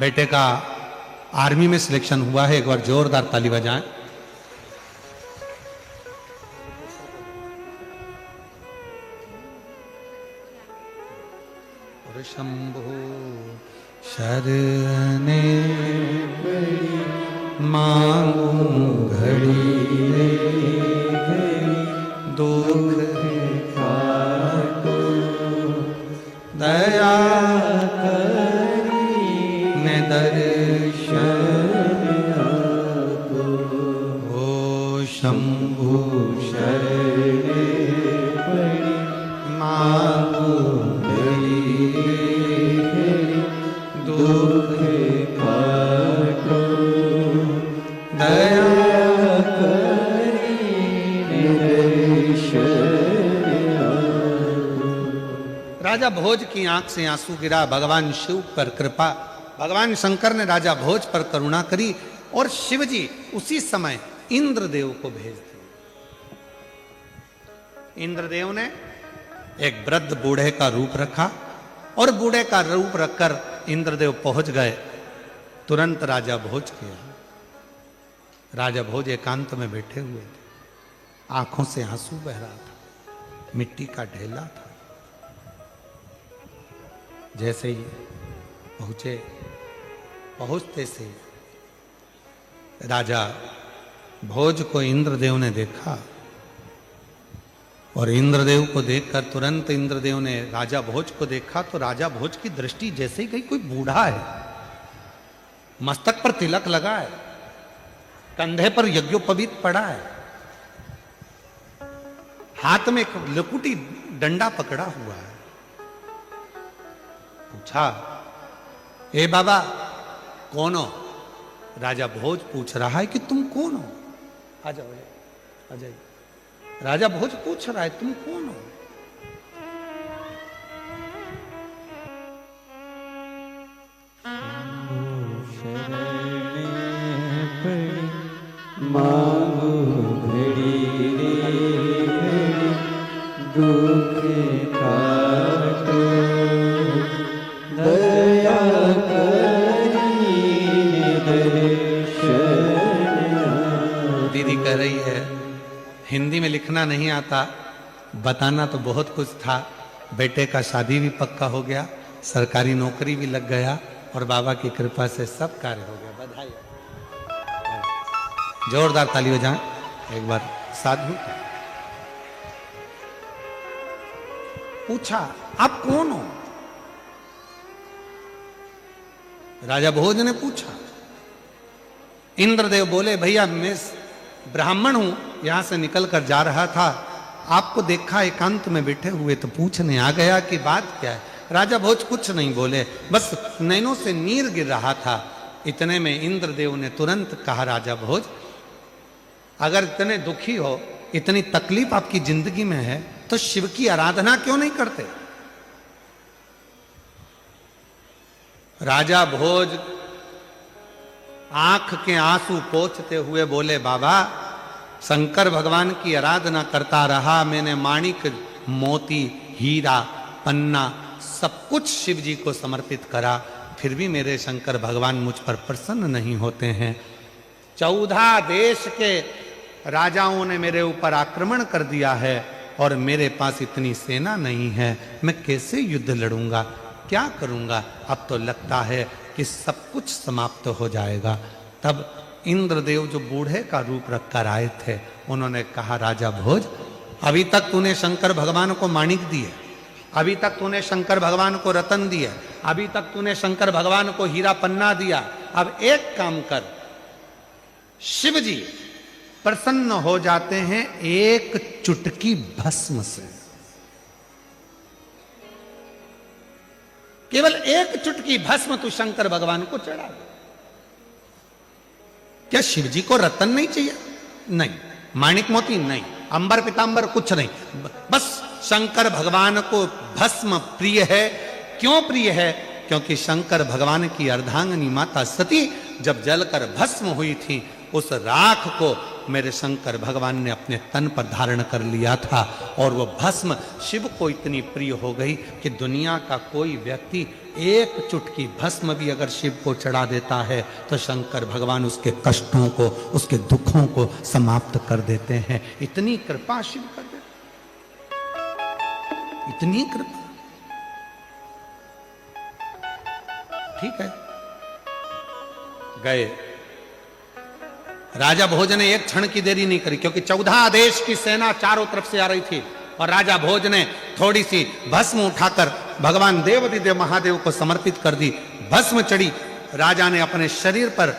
बेटे का आर्मी में सिलेक्शन हुआ है, एक बार जोरदार ताली बजाएं। और शंभो शरणे मांगू घड़ी दुख दया दर्शन ओ शंभु शरणे मांगू घड़ी दुख काटो दया राजा भोज की आंख से आंसू गिरा। भगवान शिव पर कृपा, भगवान शंकर ने राजा भोज पर करुणा करी और शिवजी उसी समय इंद्रदेव को भेज दिए। इंद्रदेव ने एक वृद्ध बूढ़े का रूप रखा और बूढ़े का रूप रखकर इंद्रदेव पहुंच गए तुरंत राजा भोज के यहाँ। राजा भोज एकांत में बैठे हुए थे, आंखों से आंसू बह रहा था, मिट्टी का ढेला था। जैसे ही पहुंचते से राजा भोज को इंद्रदेव ने देखा और इंद्रदेव को देखकर तुरंत इंद्रदेव ने राजा भोज को देखा तो राजा भोज की दृष्टि जैसे ही गई, कोई बूढ़ा है, मस्तक पर तिलक लगा है, कंधे पर यज्ञोपवीत पड़ा है, हाथ में एक लकुटी डंडा पकड़ा हुआ है। पूछा, ए बाबा कौन हो? राजा भोज पूछ रहा है कि तुम कौन हो? आ जाओ आ जाइए। राजा भोज पूछ रहा है तुम कौन हो? मांगो घड़ी रे घड़ी दुख काटो दया दीदी कह रही है हिंदी में लिखना नहीं आता, बताना तो बहुत कुछ था। बेटे का शादी भी पक्का हो गया, सरकारी नौकरी भी लग गया और बाबा की कृपा से सब कार्य हो गया। बधाई। जोरदार ताली बजाएं एक बार। साधु पूछा, आप कौन हो? राजा भोज ने पूछा। इंद्रदेव बोले, भैया मैं ब्राह्मण हूं, यहां से निकल कर जा रहा था, आपको देखा एकांत में बैठे हुए तो पूछने आ गया कि बात क्या है। राजा भोज कुछ नहीं बोले, बस नैनों से नीर गिर रहा था। इतने में इंद्रदेव ने तुरंत कहा, राजा भोज अगर इतने दुखी हो, इतनी तकलीफ आपकी जिंदगी में है, तो शिव की आराधना क्यों नहीं करते। राजा भोज आंख के आंसू पोंछते हुए बोले, बाबा शंकर भगवान की आराधना करता रहा, मैंने माणिक मोती हीरा पन्ना सब कुछ शिव जी को समर्पित करा, फिर भी मेरे शंकर भगवान मुझ पर प्रसन्न नहीं होते हैं। 14 देश के राजाओं ने मेरे ऊपर आक्रमण कर दिया है और मेरे पास इतनी सेना नहीं है, मैं कैसे युद्ध लड़ूंगा, क्या करूंगा। अब तो लगता है कि सब कुछ समाप्त हो जाएगा। तब इंद्रदेव जो बूढ़े का रूप रखकर आए थे, उन्होंने कहा, राजा भोज अभी तक तूने शंकर भगवान को माणिक दिए, अभी तक तूने शंकर भगवान को रतन दिए, अभी तक तूने शंकर भगवान को हीरा पन्ना दिया। अब एक काम कर, शिव जी प्रसन्न हो जाते हैं एक चुटकी भस्म से। केवल एक चुटकी भस्म तू शंकर भगवान को चढ़ा दे। क्या शिव जी को रतन नहीं चाहिए? नहीं। माणिक मोती नहीं, अंबर पीतांबर कुछ नहीं, बस शंकर भगवान को भस्म प्रिय है। क्यों प्रिय है? क्योंकि शंकर भगवान की अर्धांगिनी माता सती जब जलकर भस्म हुई थी, उस राख को मेरे शंकर भगवान ने अपने तन पर धारण कर लिया था और वो भस्म शिव को इतनी प्रिय हो गई कि दुनिया का कोई व्यक्ति एक चुटकी भस्म भी अगर शिव को चढ़ा देता है तो शंकर भगवान उसके कष्टों को, उसके दुखों को समाप्त कर देते हैं। इतनी कृपा शिव कर देते, इतनी कृपा। ठीक है, गए। राजा भोज ने एक क्षण की देरी नहीं करी, क्योंकि 14 देश की सेना चारों तरफ से आ रही थी और राजा भोज ने थोड़ी सी भस्म उठाकर भगवान देवाधिदेव महादेव को समर्पित कर दी। भस्म चढ़ी, राजा ने अपने शरीर पर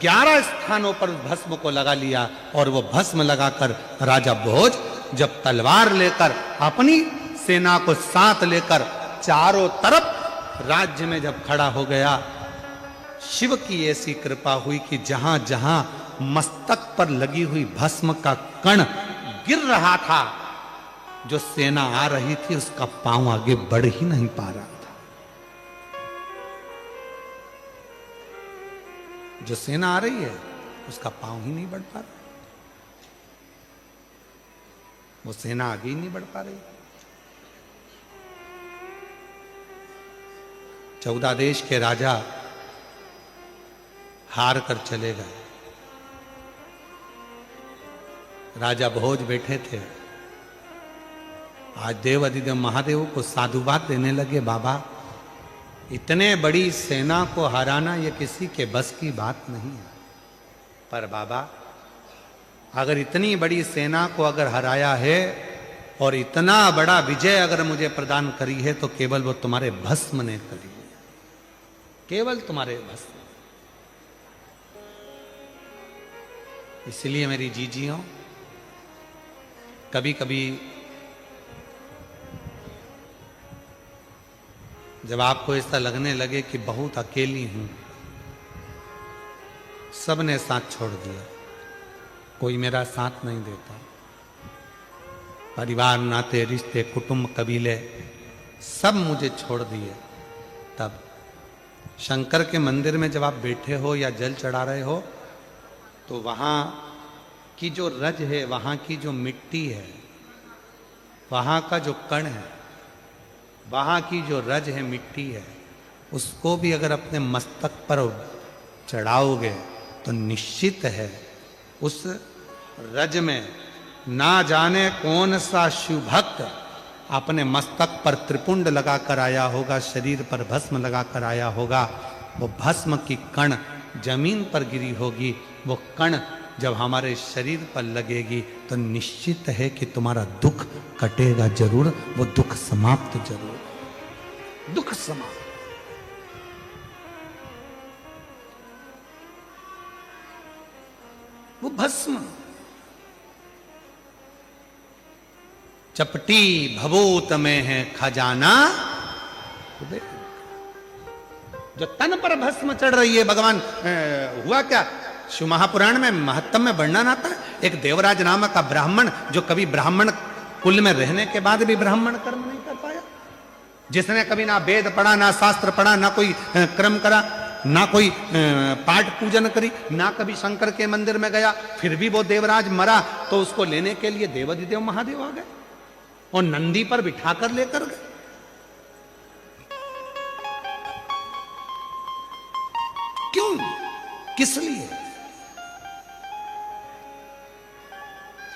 11 स्थानों पर भस्म को लगा लिया और वो भस्म लगाकर राजा भोज जब तलवार लेकर अपनी सेना को साथ लेकर चारों तरफ राज्य में जब खड़ा हो गया, शिव की ऐसी कृपा हुई कि जहां जहां मस्तक पर लगी हुई भस्म का कण गिर रहा था, जो सेना आ रही थी उसका पांव आगे बढ़ ही नहीं पा रहा था। जो सेना आ रही है उसका पांव ही नहीं बढ़ पा रहा, वो सेना आगे ही नहीं बढ़ पा रही। 14 देश के राजा हार कर चले गए। राजा भोज बैठे थे। आज देवाधिदेव महादेव को साधुवाद देने लगे, बाबा इतने बड़ी सेना को हराना ये किसी के बस की बात नहीं है, पर बाबा अगर इतनी बड़ी सेना को अगर हराया है और इतना बड़ा विजय अगर मुझे प्रदान करी है तो केवल वो तुम्हारे भस्म ने करी है, केवल तुम्हारे भस्म। इसलिए मेरी जीजियों, कभी कभी जब आपको ऐसा लगने लगे कि बहुत अकेली हूं, सबने साथ छोड़ दिया, कोई मेरा साथ नहीं देता, परिवार नाते रिश्ते कुटुंब कबीले सब मुझे छोड़ दिए, तब शंकर के मंदिर में जब आप बैठे हो या जल चढ़ा रहे हो तो वहां की जो रज है, वहां की जो मिट्टी है, वहां का जो कण है, वहां की जो रज है, मिट्टी है, उसको भी अगर अपने मस्तक पर चढ़ाओगे तो निश्चित है उस रज में ना जाने कौन सा शिव भक्त अपने मस्तक पर त्रिपुंड लगाकर आया होगा, शरीर पर भस्म लगाकर आया होगा। वो भस्म की कण जमीन पर गिरी होगी, वो कण जब हमारे शरीर पर लगेगी तो निश्चित है कि तुम्हारा दुख कटेगा जरूर, वो दुख समाप्त जरूर, दुख समाप्त। वो भस्म चपटी भभूत में है खजाना, जो तन पर भस्म चढ़ रही है। भगवान हुआ क्या, शिव महापुराण में महत्तम में वर्णन आता है, एक देवराज नामक का ब्राह्मण, जो कभी ब्राह्मण कुल में रहने के बाद भी ब्राह्मण कर्म नहीं कर पाया, जिसने कभी ना वेद पढ़ा, ना शास्त्र पढ़ा, ना कोई कर्म करा, ना कोई पाठ पूजन करी, ना कभी शंकर के मंदिर में गया, फिर भी वो देवराज मरा तो उसको लेने के लिए देवाधिदेव महादेव आ गए और नंदी पर बिठाकर लेकर गए। क्यों, किस लिए,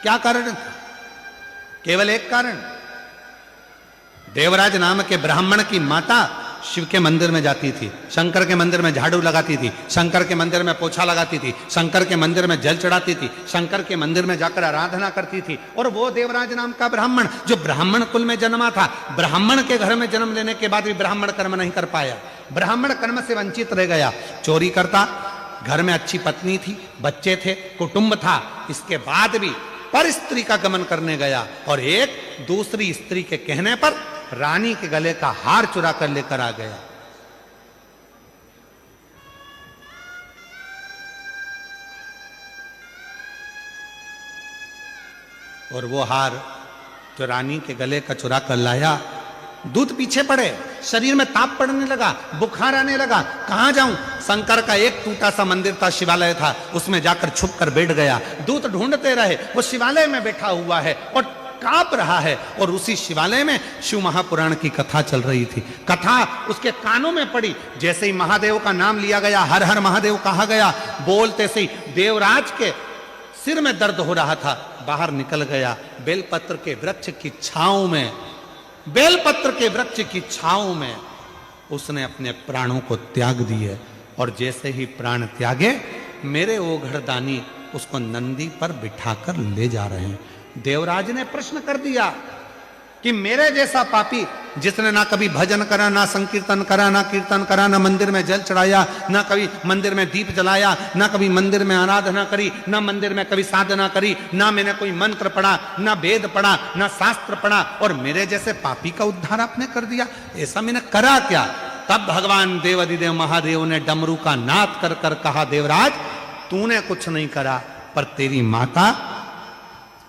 क्या कारण था? केवल एक कारण, देवराज नाम के ब्राह्मण की माता शिव के मंदिर में जाती थी, शंकर के मंदिर में झाड़ू लगाती थी, शंकर के मंदिर में पोछा लगाती थी, शंकर के मंदिर में जल चढ़ाती थी, शंकर के मंदिर में जाकर आराधना करती थी। और वो देवराज नाम का ब्राह्मण, जो ब्राह्मण कुल में जन्मा था, ब्राह्मण के घर में जन्म लेने के बाद भी ब्राह्मण कर्म नहीं कर पाया, ब्राह्मण कर्म से वंचित रह गया, चोरी करता, घर में अच्छी पत्नी थी, बच्चे थे, कुटुंब था, इसके बाद भी पर स्त्री का गमन करने गया और एक दूसरी स्त्री के कहने पर रानी के गले का हार चुरा कर लेकर आ गया। और वो हार जो रानी के गले का चुरा कर लाया, दूध पीछे पड़े, शरीर में ताप पड़ने लगा, बुखार आने लगा, कहां जाऊं? शंकर का एक टूटा सा मंदिर था, शिवालय था, उसमें जाकर छुप कर बैठ गया। दूत ढूंढते रहे, वो शिवालय में बैठा हुआ है और कांप रहा है, और उसी शिवालय में शिव महापुराण की कथा चल रही थी। कथा उसके कानों में पड़ी, जैसे ही महादेव का नाम लिया गया, हर हर महादेव कहा गया, बोलते से देवराज के सिर में दर्द हो रहा था, बाहर निकल गया, बेलपत्र के वृक्ष की छांव में, बेलपत्र के वृक्ष की छांव में उसने अपने प्राणों को त्याग दिए। और जैसे ही प्राण त्यागे, मेरे ओघड़दानी उसको नंदी पर बिठाकर ले जा रहे हैं। देवराज ने प्रश्न कर दिया कि मेरे जैसा पापी, जिसने ना कभी भजन करा, ना संकीर्तन करा, ना कीर्तन करा, ना मंदिर में जल चढ़ाया, ना कभी मंदिर में दीप जलाया, ना कभी मंदिर में आराधना करी, ना मंदिर में कभी साधना करी, ना मैंने कोई मंत्र पढ़ा, ना वेद पढ़ा, ना शास्त्र पढ़ा, और मेरे जैसे पापी का उद्धार आपने कर दिया, ऐसा मैंने करा क्या? तब भगवान देवाधिदेव महादेव ने डमरू का नाद कर कर कहा, देवराज तूने कुछ नहीं करा, पर तेरी माता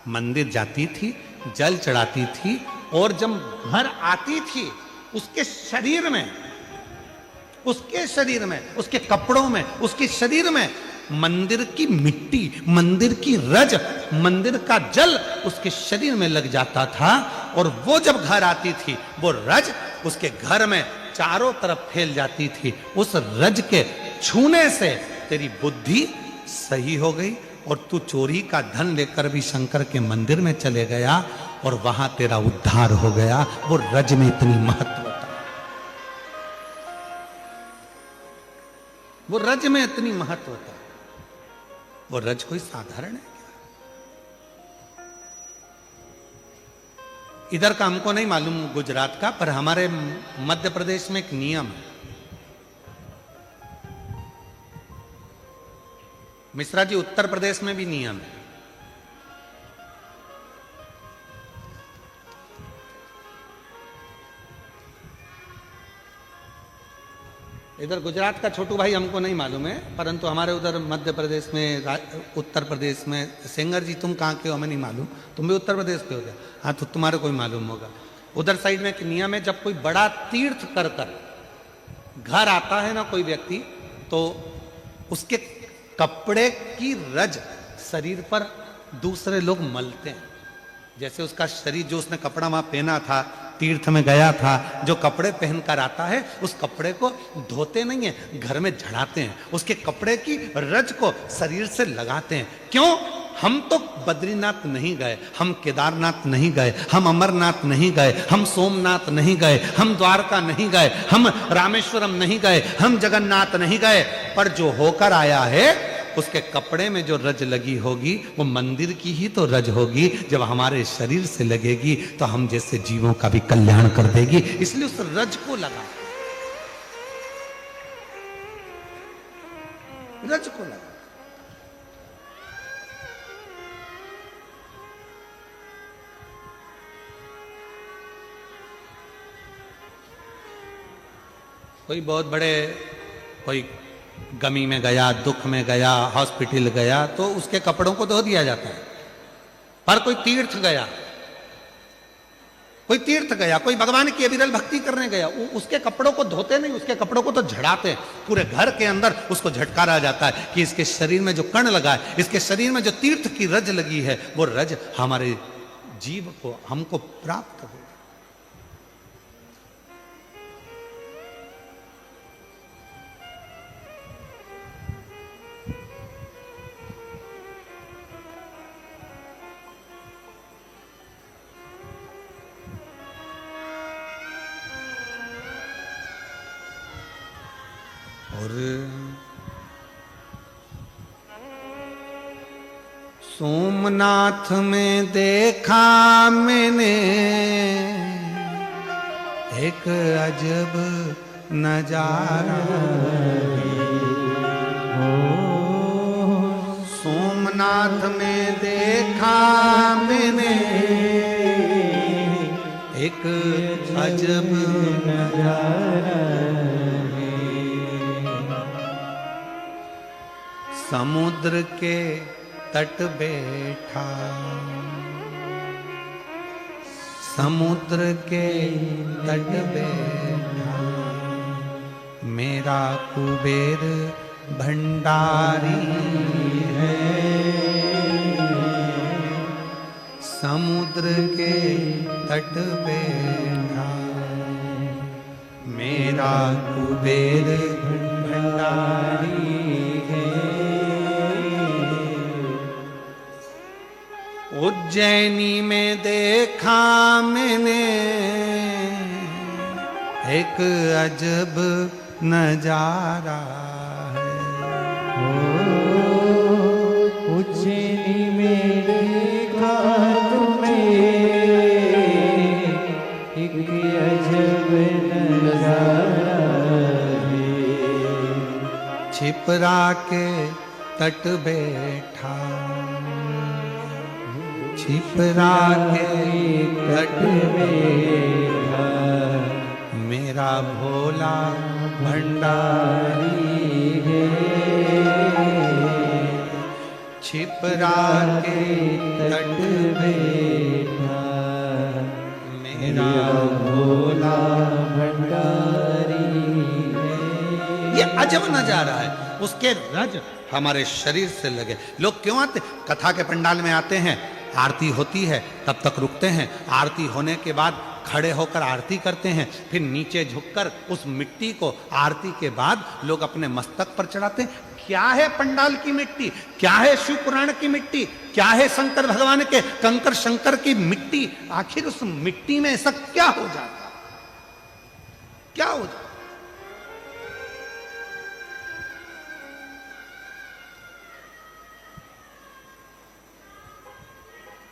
मंदिर जाती थी, जल चढ़ाती थी, और जब घर आती थी उसके शरीर में, उसके कपड़ों में, उसके शरीर में मंदिर की मिट्टी, मंदिर की रज, मंदिर का जल उसके शरीर में लग जाता था। और वो जब घर आती थी, वो रज उसके घर में चारों तरफ फैल जाती थी। उस रज के छूने से तेरी बुद्धि सही हो गई और तू चोरी का धन लेकर भी शंकर के मंदिर में चले गया और वहां तेरा उद्धार हो गया। वो रज में इतनी महत्व था, वो रज में इतनी महत्व था। वो रज कोई साधारण है क्या? इधर का हमको नहीं मालूम गुजरात का, पर हमारे मध्य प्रदेश में एक नियम है, मिश्रा जी उत्तर प्रदेश में भी नियम है। इधर गुजरात का छोटू भाई हमको नहीं मालूम है, परंतु हमारे उधर मध्य प्रदेश में, उत्तर प्रदेश में, सेंगर जी तुम कहाँ के हो हमें नहीं मालूम, तुम भी उत्तर प्रदेश के हो गया, हाँ तो तुम्हारे कोई मालूम होगा। उधर साइड में एक नियम है, जब कोई बड़ा तीर्थ कर कर घर आता है ना कोई व्यक्ति, तो उसके कपड़े की रज शरीर पर दूसरे लोग मलते हैं। जैसे उसका शरीर, जो उसने कपड़ा वहां पहना था, तीर्थ में गया था, जो कपड़े पहनकर आता है उस कपड़े को धोते नहीं है, घर में झड़ाते हैं, उसके कपड़े की रज को शरीर से लगाते हैं। क्यों? हम तो बद्रीनाथ नहीं गए, हम केदारनाथ नहीं गए, हम अमरनाथ नहीं गए, हम सोमनाथ नहीं गए, हम द्वारका नहीं गए, हम रामेश्वरम नहीं गए, हम जगन्नाथ नहीं गए, पर जो होकर आया है उसके कपड़े में जो रज लगी होगी वो मंदिर की ही तो रज होगी। जब हमारे शरीर से लगेगी तो हम जैसे जीवों का भी कल्याण कर देगी, इसलिए उस रज को लगा, रज को लगा। कोई बहुत बड़े, कोई गमी में गया, दुख में गया, हॉस्पिटल गया, तो उसके कपड़ों को धो दिया जाता है। पर कोई तीर्थ गया, कोई तीर्थ गया, कोई भगवान की अविरल भक्ति करने गया, उसके कपड़ों को धोते नहीं, उसके कपड़ों को तो झड़ाते हैं। पूरे घर के अंदर उसको झटकारा जाता है कि इसके शरीर में जो कण लगा है, इसके शरीर में जो तीर्थ की रज लगी है, वो रज हमारे जीव को, हमको प्राप्त हो। और सोमनाथ में देखा मैंने एक अजब नजारा। सोमनाथ में देखा मैंने एक अजब नजारा। समुद्र के तट बैठा, समुद्र के तट बैठा, मेरा कुबेर भंडारी है। समुद्र के तट बैठा, मेरा कुबेर भंडारी है। उज्जैनी में देखा मैंने एक अजब नजारा है। उज्जैनी में देखा तुम्हें एक अजब नजारा है। छिपरा के तट बैठा, छिपरा के तट बैठा, मेरा भोला भंडारी है। छिपरा के तट बैठा, मेरा भोला भंडारी है। ये अजब नजारा है, उसके रज हमारे शरीर से लगे। लोग क्यों आते? कथा के पंडाल में आते हैं, आरती होती है, तब तक रुकते हैं। आरती होने के बाद खड़े होकर आरती करते हैं, फिर नीचे झुककर उस मिट्टी को आरती के बाद लोग अपने मस्तक पर चढ़ाते हैं। क्या है पंडाल की मिट्टी? क्या है शिव पुराण की मिट्टी? क्या है शंकर भगवान के कंकर शंकर की मिट्टी? आखिर उस मिट्टी में ऐसा क्या हो जाता? क्या हो जाता?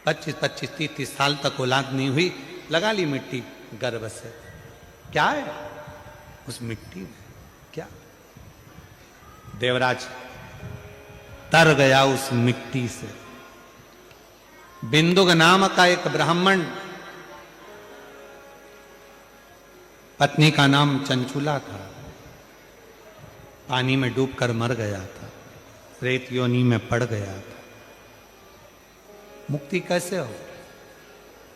25-25, 30-30 साल तक औलाद नहीं हुई, लगा ली मिट्टी गर्भ से। क्या है उस मिट्टी में? क्या? देवराज तर गया उस मिट्टी से। बिंदुक नाम का एक ब्राह्मण, पत्नी का नाम चंचुला था, पानी में डूबकर मर गया था, रेत योनि में पड़ गया था। मुक्ति कैसे हो?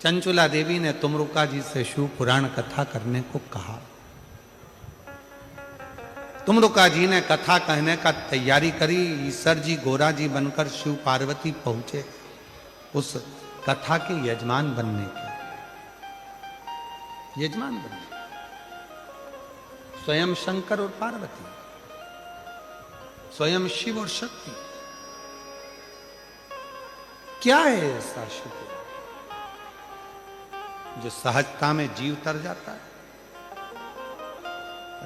चंचुला देवी ने तुमरुका जी से शिव पुराण कथा करने को कहा। तुमरुका जी ने कथा कहने का तैयारी करी। ईश्वर जी गोरा जी बनकर शिव पार्वती पहुंचे उस कथा के यजमान बनने के, यजमान बनने, स्वयं शंकर और पार्वती, स्वयं शिव और शक्ति। क्या है ऐसा शिव जो सहजता में जीव तर जाता है?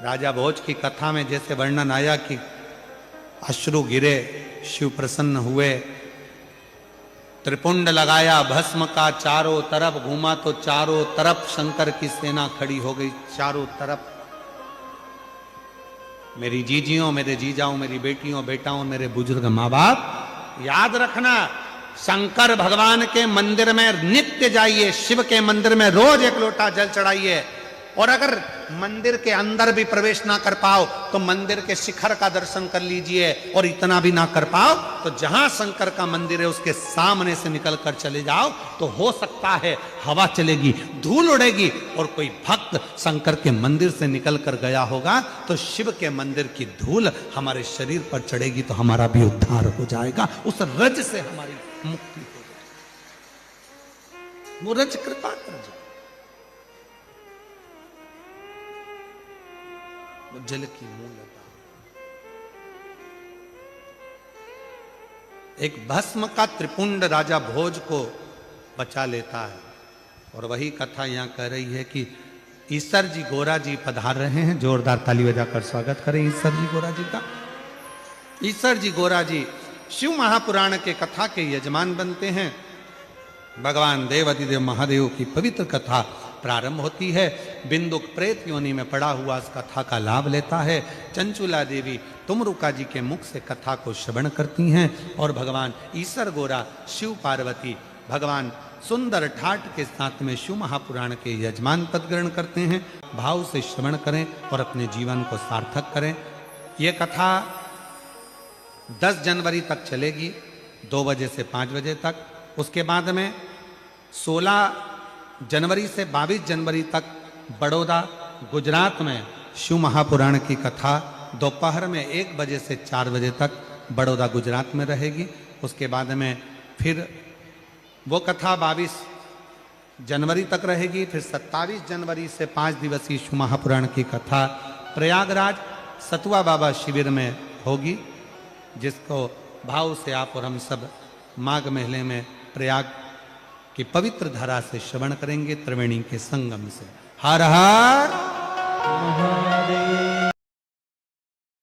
राजा भोज की कथा में जैसे वर्णन आया कि अश्रु गिरे, शिव प्रसन्न हुए, त्रिपुंड लगाया भस्म का, चारों तरफ घूमा तो चारों तरफ शंकर की सेना खड़ी हो गई। चारों तरफ मेरी जीजियों, मेरे जीजाओं, मेरी बेटियों, बेटाओं, मेरे बुजुर्ग माँ बाप, याद रखना, शंकर भगवान के मंदिर में नित्य जाइए, शिव के मंदिर में रोज एक लोटा जल चढ़ाइए। और अगर मंदिर के अंदर भी प्रवेश ना कर पाओ तो मंदिर के शिखर का दर्शन कर लीजिए, और इतना भी ना कर पाओ तो जहां शंकर का मंदिर है उसके सामने से निकल कर चले जाओ, तो हो सकता है हवा चलेगी, धूल उड़ेगी, और कोई भक्त शंकर के मंदिर से निकल कर गया होगा तो शिव के मंदिर की धूल हमारे शरीर पर चढ़ेगी, तो हमारा भी उद्धार हो जाएगा, उस रज से हमारी मुक्ति हो जाएगी। वो रज कृपा कर जाए, वो जल की मूलता। एक भस्म का त्रिपुंड राजा भोज को बचा लेता है, और वही कथा यहां कह रही है कि ईश्वर जी गोरा जी पधार रहे हैं। जोरदार ताली बजाकर स्वागत करें ईश्वर जी गोरा जी का। ईश्वर जी गोरा जी शिव महापुराण के कथा के यजमान बनते हैं। भगवान देवाधिदेव महादेव की पवित्र कथा प्रारंभ होती है। बिंदुक प्रेत योनि में पड़ा हुआ इस कथा का लाभ लेता है। चंचुला देवी तुमरुका जी के मुख से कथा को श्रवण करती हैं, और भगवान ईश्वर गोरा शिव पार्वती भगवान सुंदर ठाट के साथ में शिव महापुराण के यजमान पद ग्रहण करते हैं। भाव से श्रवण करें और अपने जीवन को सार्थक करें। ये कथा 10 जनवरी तक चलेगी, 2 बजे से 5 बजे तक। उसके बाद में 16 जनवरी से 22 जनवरी तक बड़ौदा गुजरात में शिव महापुराण की कथा दोपहर में 1 बजे से 4 बजे तक बड़ौदा गुजरात में रहेगी। उसके बाद में फिर वो कथा 22 जनवरी तक रहेगी। फिर 27 जनवरी से 5 दिवसीय शिव महापुराण की कथा प्रयागराज सतुआ बाबा शिविर में होगी, जिसको भाव से आप और हम सब माघ महीने में प्रयाग की पवित्र धारा से श्रवण करेंगे, त्रिवेणी के संगम से। हर हर